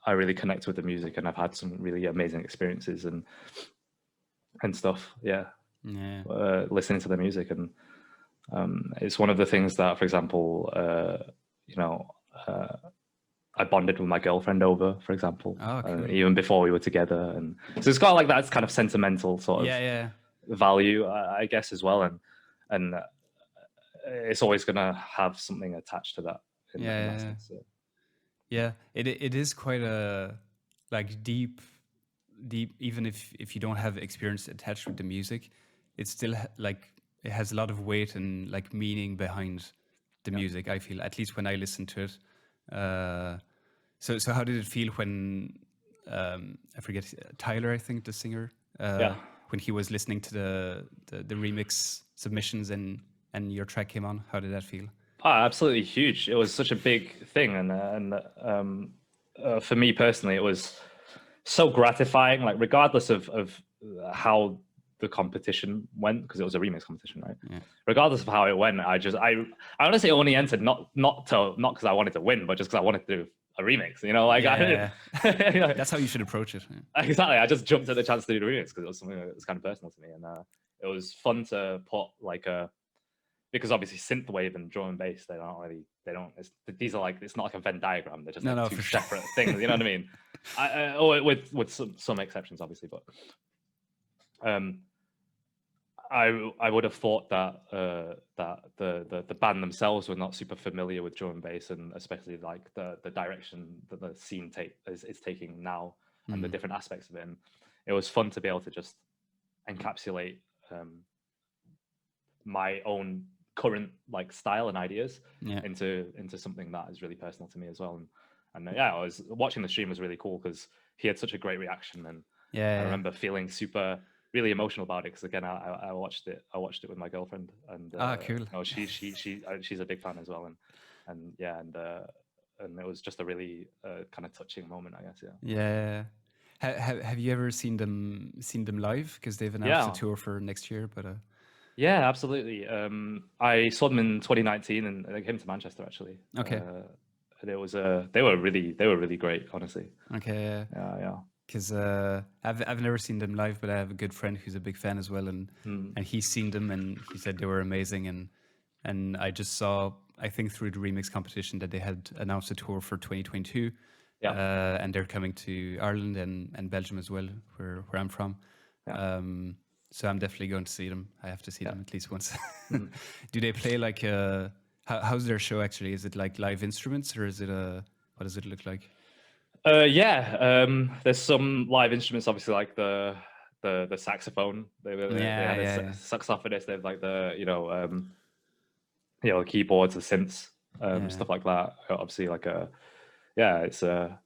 I really connect with the music, and I've had some really amazing experiences and stuff. Listening to the music, and it's one of the things that, for example, you know, I bonded with my girlfriend over, for example, even before we were together. And so it's got like that kind of sentimental sort of value, I guess, as well. And it's always going to have something attached to that. In that sense, yeah, it is quite a like deep, even if you don't have experience attached with the music, it's still like it has a lot of weight and like meaning behind the music. I feel, at least when I listen to it. So how did it feel when I forget Tyler, I think the singer, when he was listening to the remix submissions and your track came on? How did that feel? Oh, absolutely huge. It was such a big thing, and for me personally, it was so gratifying. Like regardless of how the competition went, because it was a remix competition, right? Yeah. Regardless of how it went, I honestly only entered not because I wanted to win, but just because I wanted to do a remix. You know, like you know, that's how you should approach it. Yeah. Exactly. I just jumped at the chance to do the remix because it was something that was kind of personal to me, and it was fun to put like because obviously synthwave and drum and bass, these are like, it's not like a Venn diagram. They're just like two separate things. You know what I mean? With some exceptions, obviously, but I would have thought that that the band themselves were not super familiar with drum and bass, and especially like the direction that the scene is taking now, and the different aspects of it. And it was fun to be able to just encapsulate my own current like style and ideas into something that is really personal to me as well. And yeah, I was watching the stream was really cool because he had such a great reaction, and I remember feeling really emotional about it because again I watched it with my girlfriend, and cool. no, she's a big fan as well, and it was just a really kind of touching moment, I guess. Yeah. Have you ever seen them live? Because they've announced a tour for next year, but yeah, absolutely. I saw them in 2019, and they came to Manchester actually. Okay. And it was they were really great, honestly. Okay. Yeah. Because I've never seen them live, but I have a good friend who's a big fan as well, and he's seen them, and he said they were amazing. And I just saw, I think through the remix competition, that they had announced a tour for 2022. Yeah. And they're coming to Ireland and Belgium as well, where I'm from. Yeah. So I'm definitely going to see them. I have to see them at least once. Do they play like how's their show actually? Is it like live instruments, or is it what does it look like? Yeah, there's some live instruments, obviously, like the saxophone. They had a saxophonist. They have like the keyboards, the synths, stuff like that. Obviously, like it's a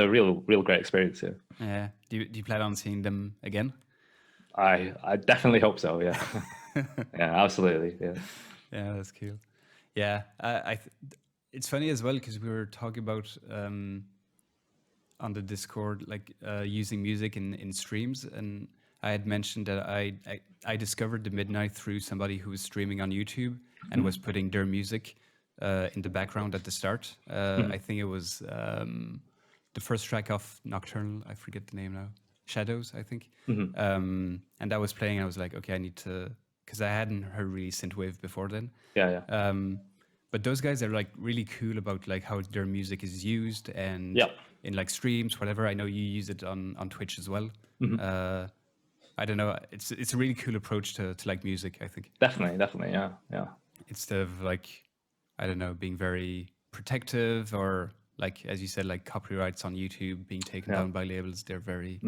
real great experience. Yeah. Do you plan on seeing them again? I definitely hope so. Yeah. Yeah, absolutely. Yeah. Yeah, that's cool. Yeah, it's funny as well because we were talking about on the Discord like using music in streams, and I had mentioned that I discovered the Midnight through somebody who was streaming on YouTube and was putting their music in the background at the start. I think it was the first track of Nocturnal. I forget the name now. Shadows, I think. And that was playing. I was like, okay, I need to, because I hadn't heard really synthwave before then. Yeah. But those guys are like really cool about like how their music is used and in like streams, whatever. I know you use it on Twitch as well. I don't know. It's a really cool approach to like music, I think. Definitely. Yeah. Instead of like, I don't know, being very protective or like, as you said, like copyrights on YouTube being taken down by labels, they're very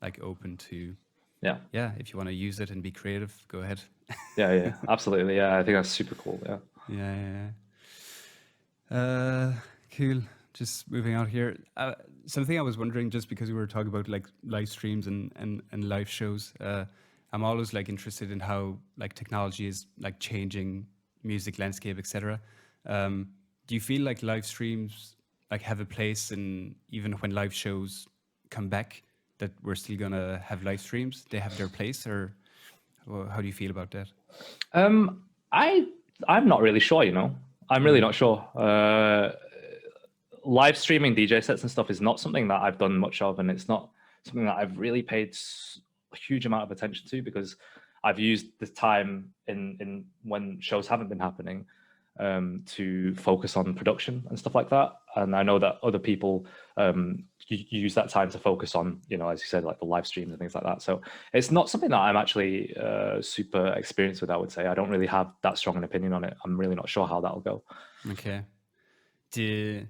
like open to, if you want to use it and be creative, go ahead. Yeah, absolutely. Yeah, I think that's super cool. Yeah. Cool. Just moving out here. Something I was wondering, just because we were talking about like live streams and live shows, I'm always like interested in how like technology is like changing music landscape, etc. Do you feel like live streams like have a place, and even when live shows come back, that we're still gonna have live streams? They have their place, or how do you feel about that? I'm not really sure. I'm really not sure. Live streaming DJ sets and stuff is not something that I've done much of, and it's not something that I've really paid a huge amount of attention to, because I've used the time in when shows haven't been happening to focus on production and stuff like that. And I know that other people use that time to focus on, as you said, like the live streams and things like that. So it's not something that I'm actually super experienced with, I would say. I don't really have that strong an opinion on it. I'm really not sure how that'll go. Okay. Do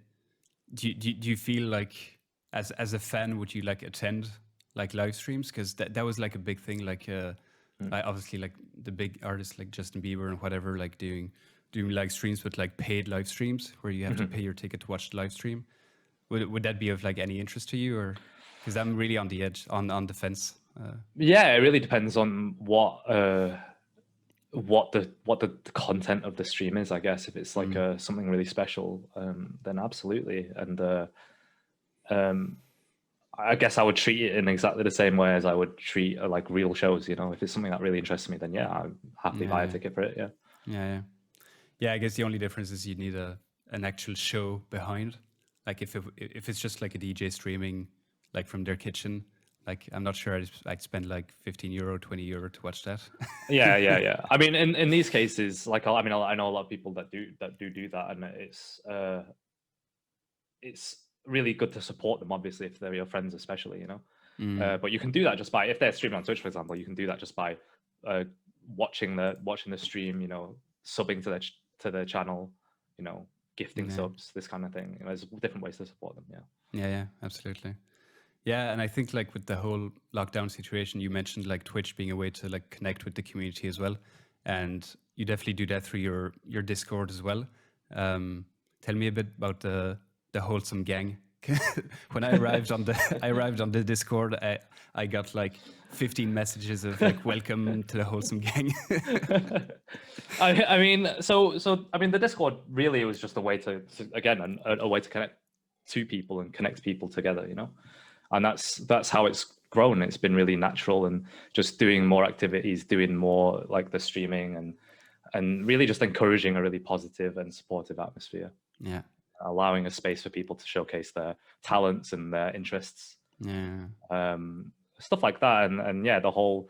you feel like as a fan, would you like attend like live streams? Because that was like a big thing, like obviously like the big artists like Justin Bieber and whatever, like doing live streams, but like paid live streams where you have to pay your ticket to watch the live stream. Would that be of like any interest to you, or because I'm really on the edge, on the fence? Yeah, it really depends on what the content of the stream is, I guess. If it's like something really special, then absolutely. And I guess I would treat it in exactly the same way as I would treat like real shows. If it's something that really interests me, then yeah, I'd happily buy a ticket for it. Yeah. I guess the only difference is you need an actual show behind. Like if it's just like a DJ streaming like from their kitchen, like I'm not sure I'd spend like €15, €20 to watch that. Yeah. I mean, in these cases, like I know a lot of people that do that, and it's really good to support them, obviously, if they're your friends, especially. But you can do that just by, if they're streaming on Twitch, for example, you can do that just by watching the stream, you know, subbing to the channel, you know, gifting subs, this kind of thing. You know, there's different ways to support them. Yeah, absolutely. Yeah, and I think like with the whole lockdown situation, you mentioned like Twitch being a way to like connect with the community as well, and you definitely do that through your Discord as well. Tell me a bit about the wholesome gang. When I arrived on the Discord, I got like 15 messages of like welcome to the wholesome gang. I mean, so I mean, the Discord really was just a way to again a way to connect to people and connect people together, you know, and that's how it's grown. It's been really natural, and just doing more activities, doing more like the streaming, and really just encouraging a really positive and supportive atmosphere. Yeah, allowing a space for people to showcase their talents and their interests. Yeah. Stuff like that, and yeah, the whole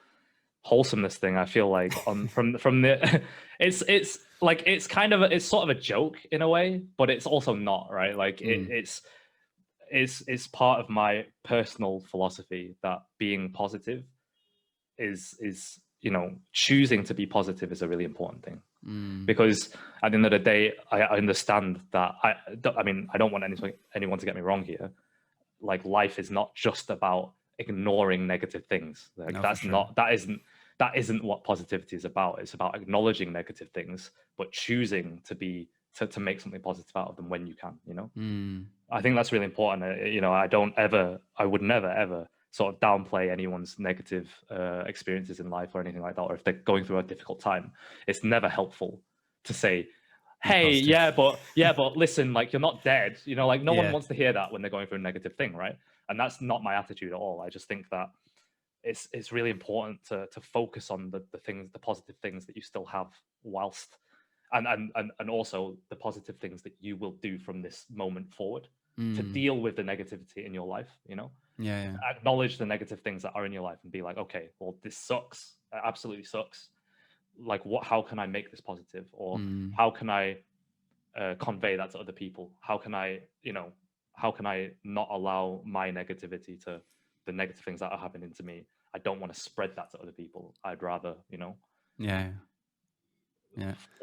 wholesomeness thing. I feel like from the it's like it's sort of a joke in a way, but it's also not, right? Like it's part of my personal philosophy that being positive is you know, choosing to be positive is a really important thing. Because at the end of the day, I understand that I mean, I don't want anyone to get me wrong here. Like, life is not just about ignoring negative things. Like, No, that's for sure. not, that isn't what positivity is about. It's about acknowledging negative things, but choosing to make something positive out of them when you can, you know? I think that's really important. You know, I would never ever sort of downplay anyone's negative experiences in life or anything like that, or if they're going through a difficult time. It's never helpful to say, hey, yeah, but listen, like, you're not dead, you know, like no one wants to hear that when they're going through a negative thing, right? And that's not my attitude at all. I just think that it's really important to focus on the things, the positive things that you still have whilst, and also the positive things that you will do from this moment forward to deal with the negativity in your life, you know? Acknowledge the negative things that are in your life and be like, okay, well, this sucks. It absolutely sucks. Like, how can I make this positive? Or how can I convey that to other people? How can I not allow my negativity to the negative things that are happening to me? I don't want to spread that to other people. I'd rather, you know,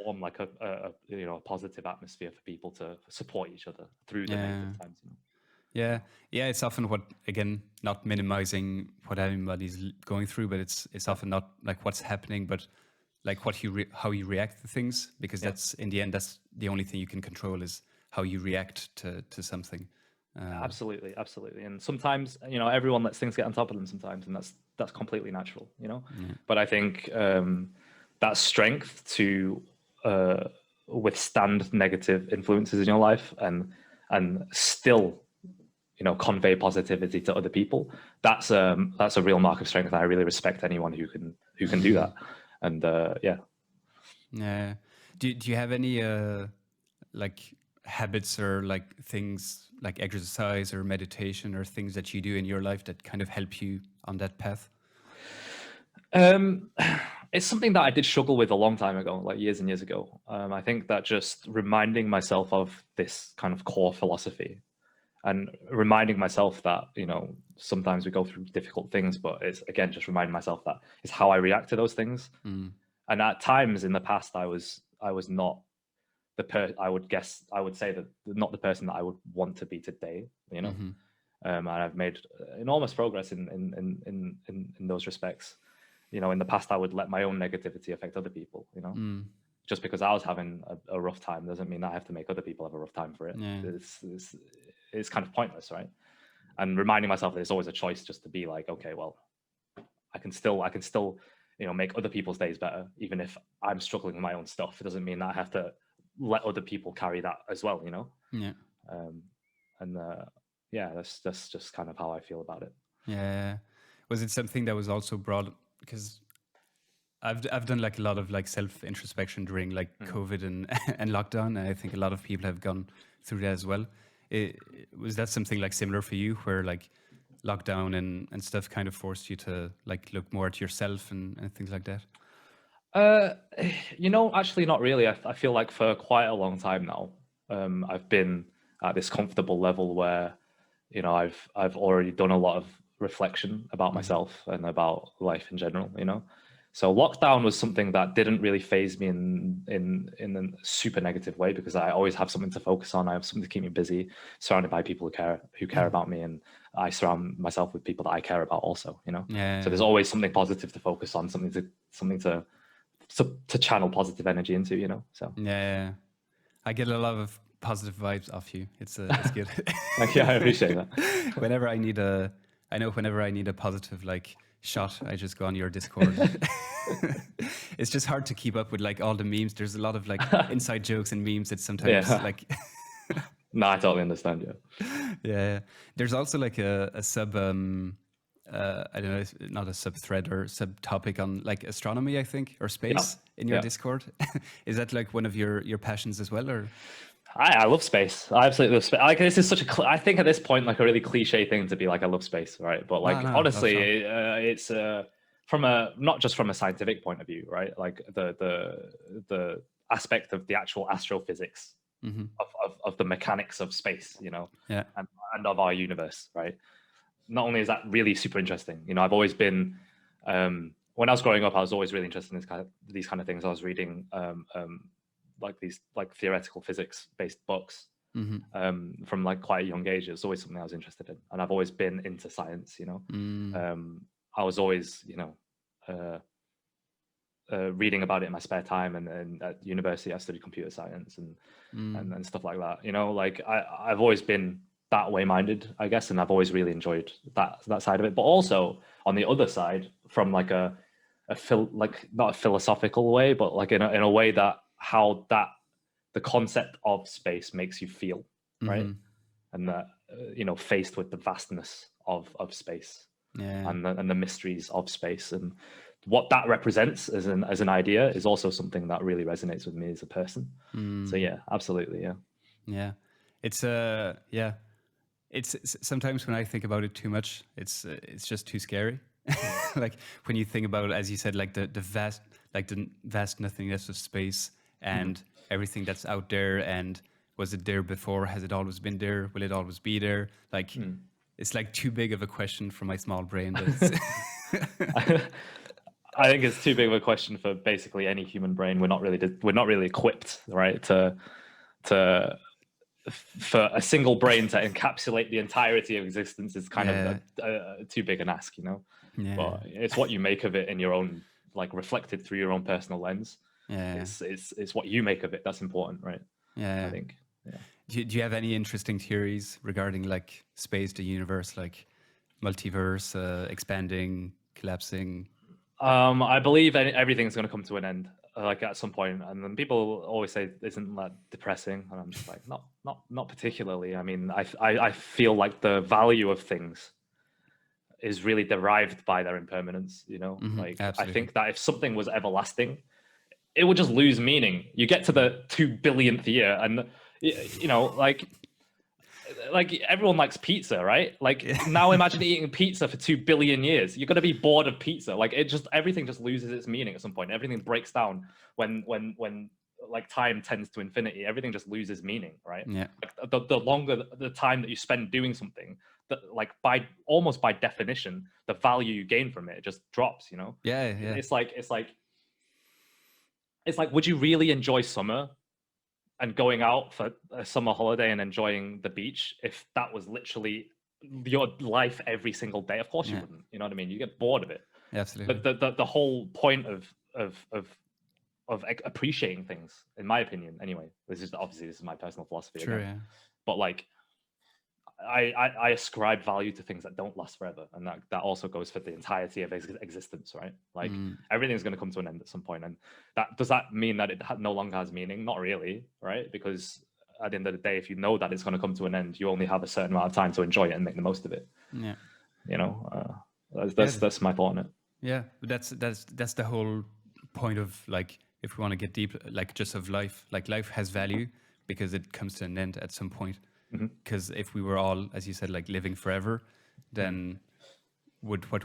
form like a positive atmosphere for people to support each other through the negative times, you know? Yeah, it's often what, again, not minimizing what anybody's going through, but it's often not like what's happening, but like how you react to things, because that's, in the end, that's the only thing you can control, is how you react to something. Absolutely. And sometimes, you know, everyone lets things get on top of them sometimes, and that's completely natural, you know? But I think that strength to withstand negative influences in your life and still, you know, convey positivity to other people, that's a real mark of strength. I really respect anyone who can do that. And do you have any like habits or like things like exercise or meditation or things that you do in your life that kind of help you on that path? It's something that I did struggle with a long time ago, like years and years ago. I think that just reminding myself of this kind of core philosophy and reminding myself that, you know, sometimes we go through difficult things, but it's, again, just reminding myself that it's how I react to those things. And at times in the past, I was not I would say that not the person that I would want to be today, you know. And I've made enormous progress in those respects. You know, in the past, I would let my own negativity affect other people, you know. Just because I was having a rough time doesn't mean that I have to make other people have a rough time for it. It's kind of pointless, right? And reminding myself that it's always a choice, just to be like, okay, well, I can still, you know, make other people's days better, even if I'm struggling with my own stuff. It doesn't mean that I have to let other people carry that as well, you know? That's just kind of how I feel about it. Was it something that was also brought, because I've done like a lot of like self introspection during like COVID and lockdown, and I think a lot of people have gone through that as well. Was that something like similar for you, where like lockdown and stuff kind of forced you to like look more at yourself and things like that? You know, actually not really. I feel like for quite a long time now, I've been at this comfortable level where, you know, I've already done a lot of reflection about myself and about life in general, you know. So lockdown was something that didn't really phase me in a super negative way, because I always have something to focus on. I have something to keep me busy, surrounded by people who care about me, and I surround myself with people that I care about also, you know. So there's always something positive to focus on, something to channel positive energy into, you know. So I get a lot of positive vibes off you. It's good. Yeah, I appreciate that. Whenever I need a positive like shot, I just go on your Discord. It's just hard to keep up with like all the memes. There's a lot of like inside jokes and memes that sometimes like. No, I totally understand. Yeah. There's also like a sub. I don't know, not a sub thread or sub topic on like astronomy, I think, or space in your Discord. Is that like one of your passions as well, or? I love space. I absolutely love space. Like, this is such I think at this point, like a really cliche thing to be like, I love space, right? But like, honestly, it's from not just from a scientific point of view, right? Like the aspect of the actual astrophysics of the mechanics of space, you know, and of our universe, right? Not only is that really super interesting, you know, I've always been, when I was growing up, I was always really interested in these kind of things. I was reading like these like theoretical physics based books from like quite a young age. It was always something I was interested in, and I've always been into science, you know. I was always, you know, reading about it in my spare time, and at university I studied computer science and stuff like that, you know. Like I've always been that way minded, I guess, and I've always really enjoyed that side of it. But also on the other side, from like like not a philosophical way, but like in a way that how that the concept of space makes you feel, right? And that you know, faced with the vastness of space and the mysteries of space, and what that represents as an idea is also something that really resonates with me as a person. So yeah, absolutely, yeah. It's sometimes when I think about it too much, it's just too scary. Like when you think about, as you said, like the vast nothingness of space and everything that's out there, and was it there before? Has it always been there? Will it always be there? Like it's like too big of a question for my small brain. I think it's too big of a question for basically any human brain. We're not really equipped, right, for a single brain to encapsulate the entirety of existence is kind of too big an ask, you know. But it's what you make of it in your own, like, reflected through your own personal lens. It's what you make of it that's important, right? I think. Do you have any interesting theories regarding like space, the universe, like multiverse, expanding, collapsing? I believe everything's going to come to an end, like at some point, and then people always say, "Isn't that depressing?" And I'm just like, not particularly. I mean, I feel like the value of things is really derived by their impermanence. You know, like absolutely. I think that if something was everlasting, it would just lose meaning. You get to the 2 billionth year, and you know, like everyone likes pizza, right? Like now imagine eating pizza for 2 billion years. You're going to be bored of pizza. Like everything just loses its meaning at some point. Everything breaks down when like time tends to infinity. Everything just loses meaning, right? Like the longer the time that you spend doing something, that like almost by definition, the value you gain from it just drops, you know? It's like would you really enjoy summer and going out for a summer holiday and enjoying the beach if that was literally your life every single day? Of course you wouldn't. You know what I mean? You get bored of it. Absolutely. But the whole point of appreciating things, in my opinion, anyway. This is my personal philosophy. True, yeah. But like, I ascribe value to things that don't last forever, and that also goes for the entirety of existence, right? Like everything's going to come to an end at some point, and does that mean that it no longer has meaning? Not really, right? Because at the end of the day, if you know that it's going to come to an end, you only have a certain amount of time to enjoy it and make the most of it. Yeah, you know, that's my thought on it. Yeah, but that's the whole point of, like, if we want to get deep, like, just of life. Like, life has value because it comes to an end at some point. Because if we were all, as you said, like living forever, then would what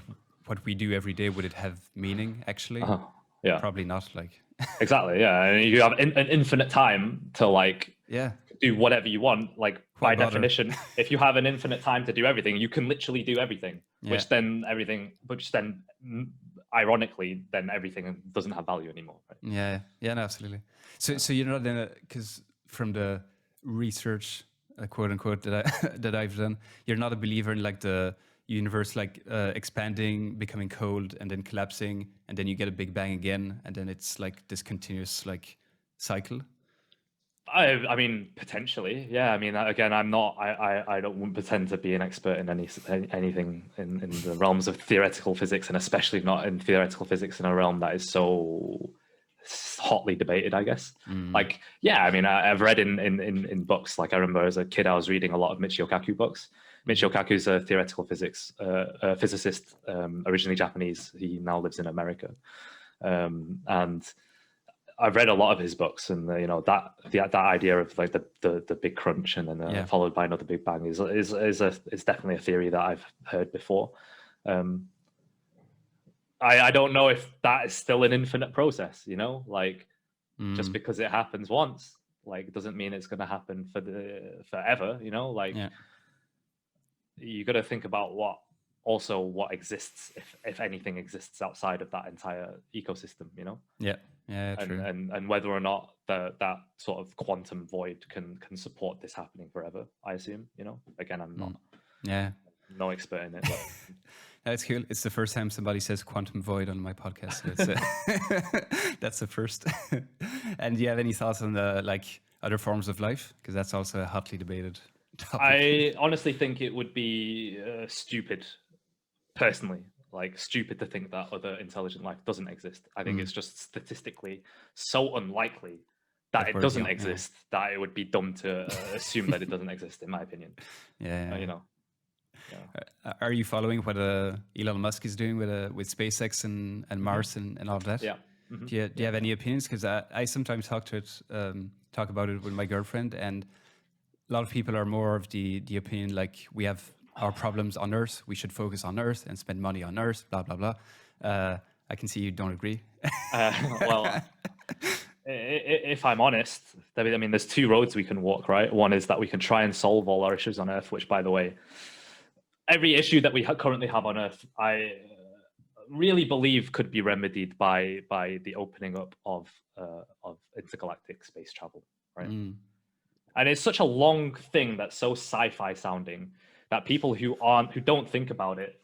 we do every day, would it have meaning actually? Yeah, probably not. Like exactly, yeah. And you have an infinite time to like do whatever you want. Like by definition, if you have an infinite time to do everything, you can literally do everything. Which then ironically, then everything doesn't have value anymore. Right? Yeah, no, absolutely. So you're not in a, because from the research, quote unquote, that that I've done, you're not a believer in like the universe like expanding, becoming cold, and then collapsing, and then you get a big bang again, and then it's like this continuous like cycle. I mean, potentially, yeah. I mean, again, I'm not. I don't pretend to be an expert in anything in the realms of theoretical physics, and especially not in theoretical physics in a realm that is so hotly debated. I guess. Like, yeah. I mean, I've read in books. Like, I remember as a kid, I was reading a lot of Michio Kaku books. Michio Kaku's a theoretical physics physicist, originally Japanese. He now lives in America, and I've read a lot of his books, and that idea of like the big crunch and then followed by another big bang is definitely a theory that I've heard before. I don't know if that is still an infinite process, like just because it happens once, like doesn't mean it's going to happen forever, like you got to think about what exists, if anything exists outside of that entire ecosystem, True. And whether or not that sort of quantum void can support this happening forever. I assume, again, I'm not no expert in it, but that's cool. It's the first time somebody says quantum void on my podcast, so that's the first. And do you have any thoughts on the like other forms of life, because that's also a hotly debated topic? I honestly think it would be stupid, personally, like stupid to think that other intelligent life doesn't exist. I think it's just statistically so unlikely that it doesn't exist that it would be dumb to assume that it doesn't exist, in my opinion. Are you following what Elon Musk is doing with SpaceX and Mars and all of that? Yeah. Do you have any opinions? Because I sometimes talk about it with my girlfriend, and a lot of people are more of the opinion like we have our problems on Earth, we should focus on Earth and spend money on Earth, blah, blah, blah. I can see you don't agree. Well, if I'm honest, I mean, there's two roads we can walk, right? One is that we can try and solve all our issues on Earth, which, by the way, every issue that we currently have on Earth, I really believe could be remedied by the opening up of intergalactic space travel, right? And it's such a long thing that's so sci-fi sounding that people who don't think about it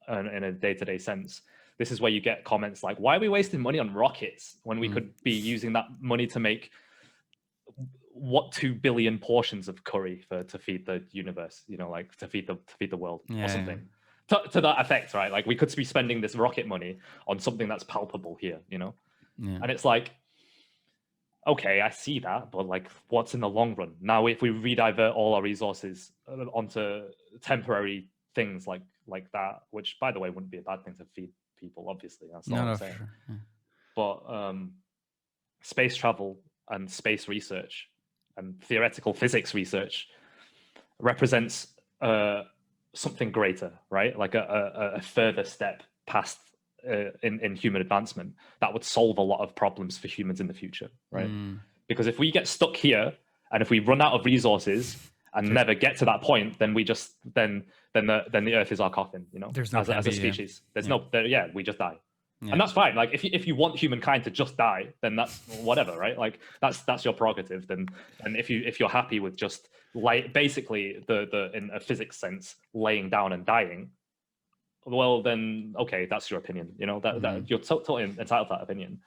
in a day-to-day sense, this is where you get comments like, why are we wasting money on rockets when we could be using that money to make 2 billion portions of curry to feed the universe, like to feed the world or something to that effect, right? Like we could be spending this rocket money on something that's palpable here, and it's like, okay, I see that, but like, what's in the long run? Now, if we redivert all our resources onto temporary things like that, which, by the way, wouldn't be a bad thing to feed people, obviously. That's not what I'm saying. Sure. Yeah. But space travel and space research and theoretical physics research represents something greater, right? Like a further step past in human advancement that would solve a lot of problems for humans in the future, right? Because if we get stuck here and if we run out of resources and never get to that point, then we just then the Earth is our coffin, There's no as a species. There's we just die. Yeah. And that's fine. Like if you want humankind to just die, then that's whatever, right? Like that's your prerogative. Then, and if you're happy with just like basically the in a physics sense laying down and dying, well then okay, that's your opinion. That you're totally entitled to that opinion.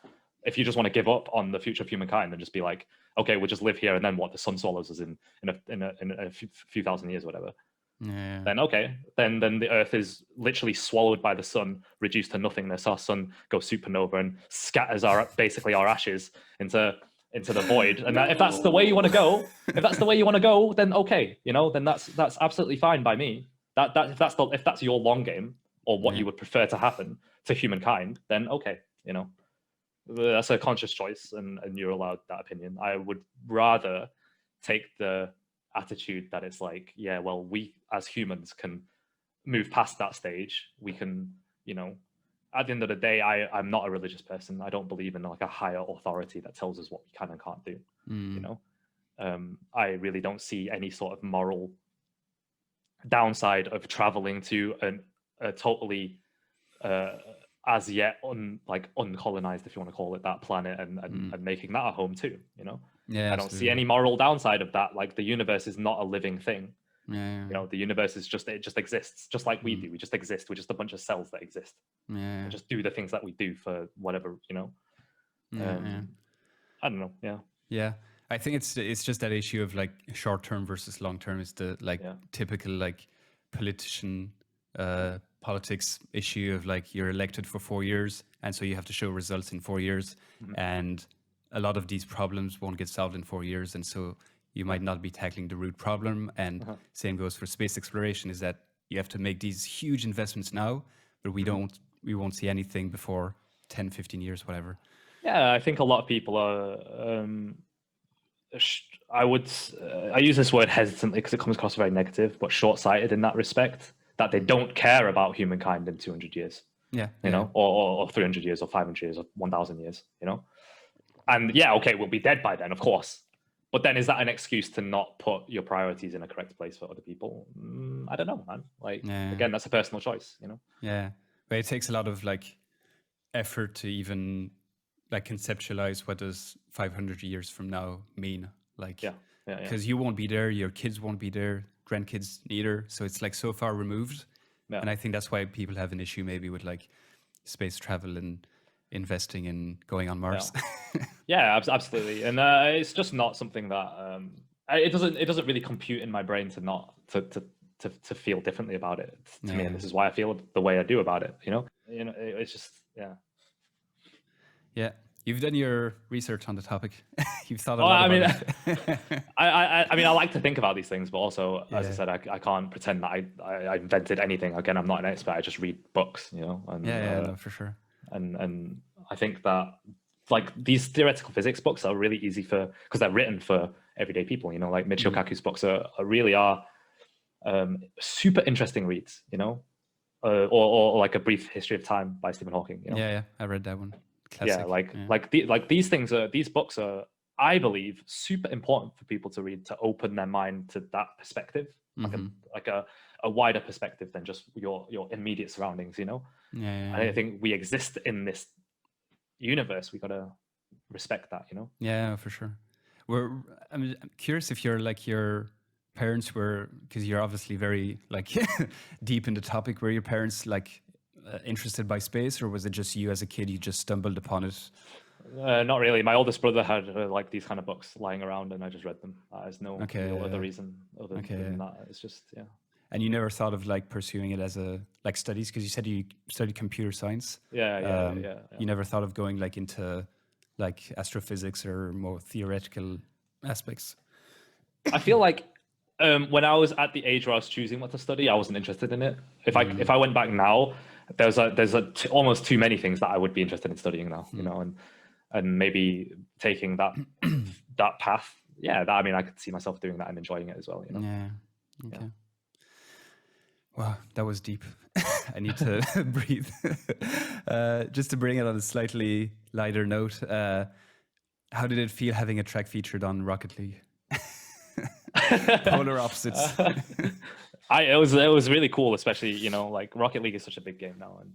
If you just want to give up on the future of humankind and just be like, okay, we'll just live here, and then what? The sun swallows us in a few thousand years, or whatever. Yeah. Then okay, then the Earth is literally swallowed by the sun, reduced to nothingness. Our sun goes supernova and scatters basically our ashes into the void. And if that's the way you want to go, then okay, then that's absolutely fine by me. If that's your long game or what you would prefer to happen to humankind, then okay, that's a conscious choice, and you're allowed that opinion. I would rather take the attitude that it's like, yeah, well, we as humans can move past that stage. We can, at the end of the day, I'm not a religious person. I don't believe in like a higher authority that tells us what we can and can't do. I really don't see any sort of moral downside of traveling to a totally as yet uncolonized, if you want to call it that, planet, and making that a home too. You know, Yeah, I don't see any moral downside of that. Like the universe is not a living thing. Yeah. You know, the universe is just, it just exists, just like we do. We just exist. We're just a bunch of cells that exist. Yeah. And just do the things that we do for whatever, you know. I don't know. Yeah. Yeah. I think it's just that issue of like short term versus long term is the like typical like politician politics issue of like you're elected for 4 years and so you have to show results in 4 years, and a lot of these problems won't get solved in 4 years, and so you might not be tackling the root problem. And same goes for space exploration, is that you have to make these huge investments now, but we won't see anything before 10, 15 years, whatever. Yeah, I think a lot of people are I use this word hesitantly because it comes across very negative, but short-sighted in that respect, that they don't care about humankind in 200 years. Yeah. You know, or 300 years or 500 years or 1,000 years, you know? And yeah, okay, we'll be dead by then, of course. But then is that an excuse to not put your priorities in a correct place for other people? I don't know, man. Like, again, that's a personal choice, you know? Yeah. But it takes a lot of like effort to even like conceptualize what does 500 years from now mean. Like, because you won't be there, your kids won't be there, grandkids neither. So it's like so far removed. And I think that's why people have an issue maybe with like space travel and investing in going on Mars. Yeah, absolutely. And it's just not something that it doesn't really compute in my brain to not to feel differently about it to me. And this is why I feel the way I do about it. You know, it's just Yeah. You've done your research on the topic. You've thought a lot about it. I mean, I like to think about these things, but also, as I said, I can't pretend that I invented anything. Again, I'm not an expert. I just read books, you know. And, no, for sure. And I think that like these theoretical physics books are really easy because they're written for everyday people. You know, like Michio Kaku's books really are super interesting reads. You know, or like A Brief History of Time by Stephen Hawking. You know? Yeah, I read that one. Classic. Yeah, these books are, I believe, super important for people to read, to open their mind to that perspective, like a wider perspective than just your immediate surroundings, you know. And I think we exist in this universe. We gotta respect that, you know. Yeah, for sure. I'm curious if your parents were, because you're obviously very like deep in the topic. Were your parents like interested by space, or was it just you as a kid, you just stumbled upon it? Not really. My oldest brother had like these kind of books lying around, and I just read them. There's no real other reason other than that. It's just And you never thought of like pursuing it as a like studies, because you said you studied computer science. Yeah. You never thought of going like into like astrophysics or more theoretical aspects? I feel like when I was at the age where I was choosing what to study, I wasn't interested in it. If I went back now, there's almost too many things that I would be interested in studying now, you know, and maybe taking that path. Yeah, I mean, I could see myself doing that and enjoying it as well, you know. Yeah. Okay. Wow, that was deep. I need to breathe. Just to bring it on a slightly lighter note, how did it feel having a track featured on Rocket League? Polar opposites. It was really cool, especially, you know, like Rocket League is such a big game now, and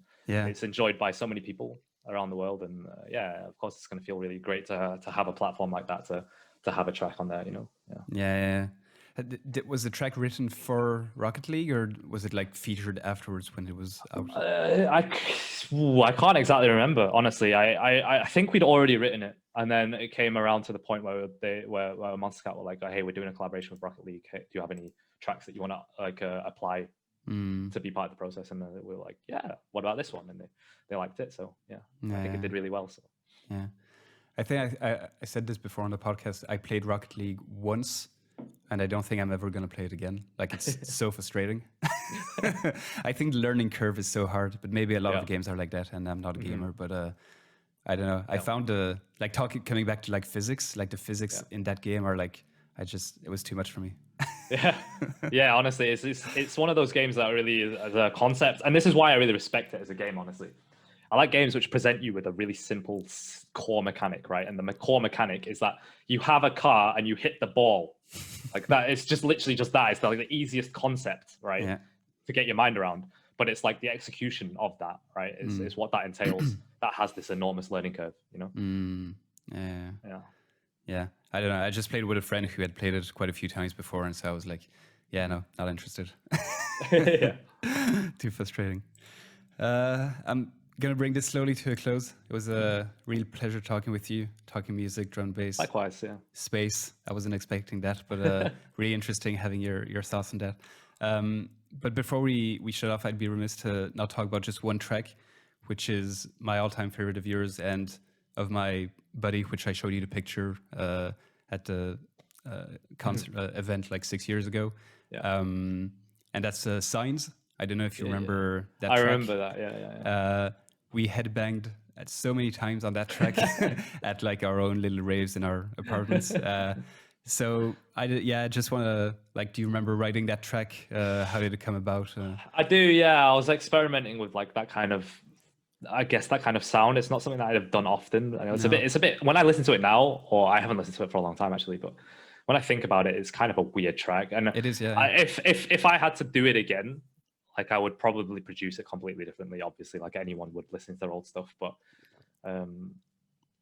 it's enjoyed by so many people around the world, and of course it's going to feel really great to have a platform like that to have a track on there, you know. Yeah. Was the track written for Rocket League, or was it like featured afterwards when it was out? I can't exactly remember, honestly. I think we'd already written it, and then it came around to the point where Monster Cat were like, "Hey, we're doing a collaboration with Rocket League. Hey, do you have any tracks that you want to like apply to be part of the process?" And we were like, "Yeah, what about this one?" And they liked it, so I think it did really well. So I think I said this before on the podcast. I played Rocket League once, and I don't think I'm ever going to play it again. Like, it's so frustrating. I think the learning curve is so hard, but maybe a lot of games are like that, and I'm not a gamer, but I don't know. I found coming back to like physics, like the physics in that game are like, it was too much for me. Honestly, it's one of those games that really is a concept, and this is why I really respect it as a game, honestly. I like games which present you with a really simple core mechanic, right? And the core mechanic is that you have a car and you hit the ball. Like that, it's just literally just that. It's like the easiest concept, right? To get your mind around. but it's like the execution of that, right, is what that entails. That has this enormous learning curve, you know. Yeah, I don't know, I just played with a friend who had played it quite a few times before, and so I was like, yeah, no, not interested. Too frustrating. I'm gonna bring this slowly to a close. It was a real pleasure talking with you, talking music, drum, bass. Likewise, yeah. Space. I wasn't expecting that, but really interesting having your thoughts on that. But before we shut off, I'd be remiss to not talk about just one track, which is my all-time favorite of yours and of my buddy, which I showed you the picture at the concert event like 6 years ago. Yeah. And that's Signs. I don't know if you remember that I track. remember that, yeah. We headbanged at so many times on that track at like our own little raves in our apartments. So I just want to, like, do you remember writing that track? How did it come about? I do, yeah. I was experimenting with like that kind of, I guess, that kind of sound. It's not something that I'd have done often. I know it's a bit, when I listen to it now, or I haven't listened to it for a long time actually, but when I think about it, it's kind of a weird track. And it is, yeah. If I had to do it again, like I would probably produce it completely differently, obviously, like anyone would listen to their old stuff. But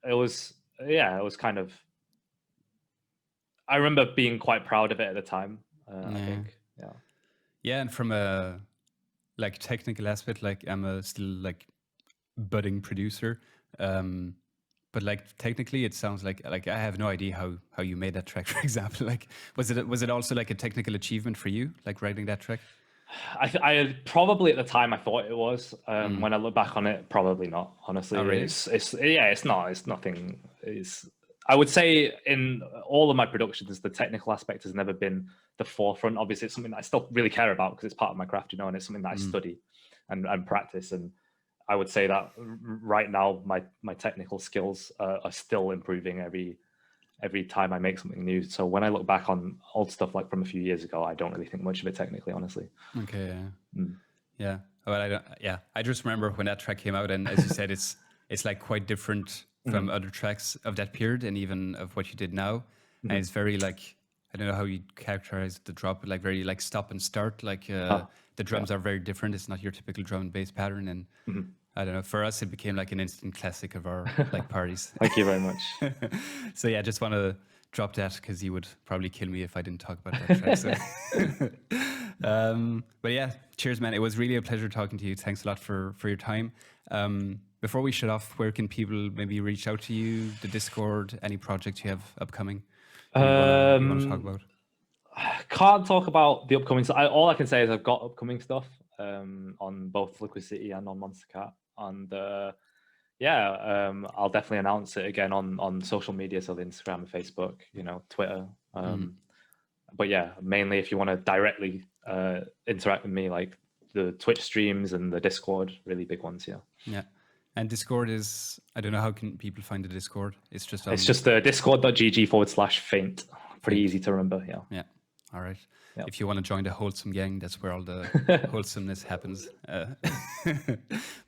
it was kind of, I remember being quite proud of it at the time, I think. Yeah. Yeah, and from a like technical aspect, like I'm a still like budding producer. But like technically it sounds like I have no idea how you made that track, for example. Like was it also like a technical achievement for you, like writing that track? I probably at the time I thought it was. When I look back on it, probably not. Honestly, really? It's not. It's nothing. I would say in all of my productions, the technical aspect has never been the forefront. Obviously, it's something that I still really care about because it's part of my craft, you know, and it's something that I study and practice. And I would say that right now, my technical skills are still improving every time I make something new. So when I look back on old stuff like from a few years ago, I don't really think much of it technically, honestly. Okay. Yeah. Well, I just remember when that track came out, and as you said, it's like quite different from other tracks of that period and even of what you did now. And it's very like, I don't know how you characterize the drop, but like very like stop and start. Like the drums are very different. It's not your typical drum and bass pattern. And I don't know, for us, it became like an instant classic of our like parties. Thank you very much. So yeah, I just want to drop that because he would probably kill me if I didn't talk about that track. So. But yeah, cheers, man. It was really a pleasure talking to you. Thanks a lot for your time. Before we shut off, where can people maybe reach out to you? The Discord, any projects you have upcoming you want to talk about? I can't talk about the upcoming stuff. All I can say is I've got upcoming stuff on both Liquicity and on Monstercat. And I'll definitely announce it again on social media, so the Instagram and Facebook, you know, Twitter. But yeah, mainly if you want to directly interact with me, like the Twitch streams and the Discord, really big ones. Yeah. And Discord is, I don't know, how can people find the Discord? It's just discord.gg/Feint. Pretty easy to remember. Yeah. All right. Yep. If you want to join the wholesome gang, that's where all the wholesomeness happens.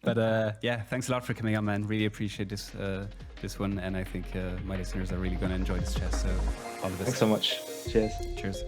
But thanks a lot for coming on, man. Really appreciate this one, and I think my listeners are really going to enjoy this chat. So all the best. Thanks so much. Cheers. Cheers.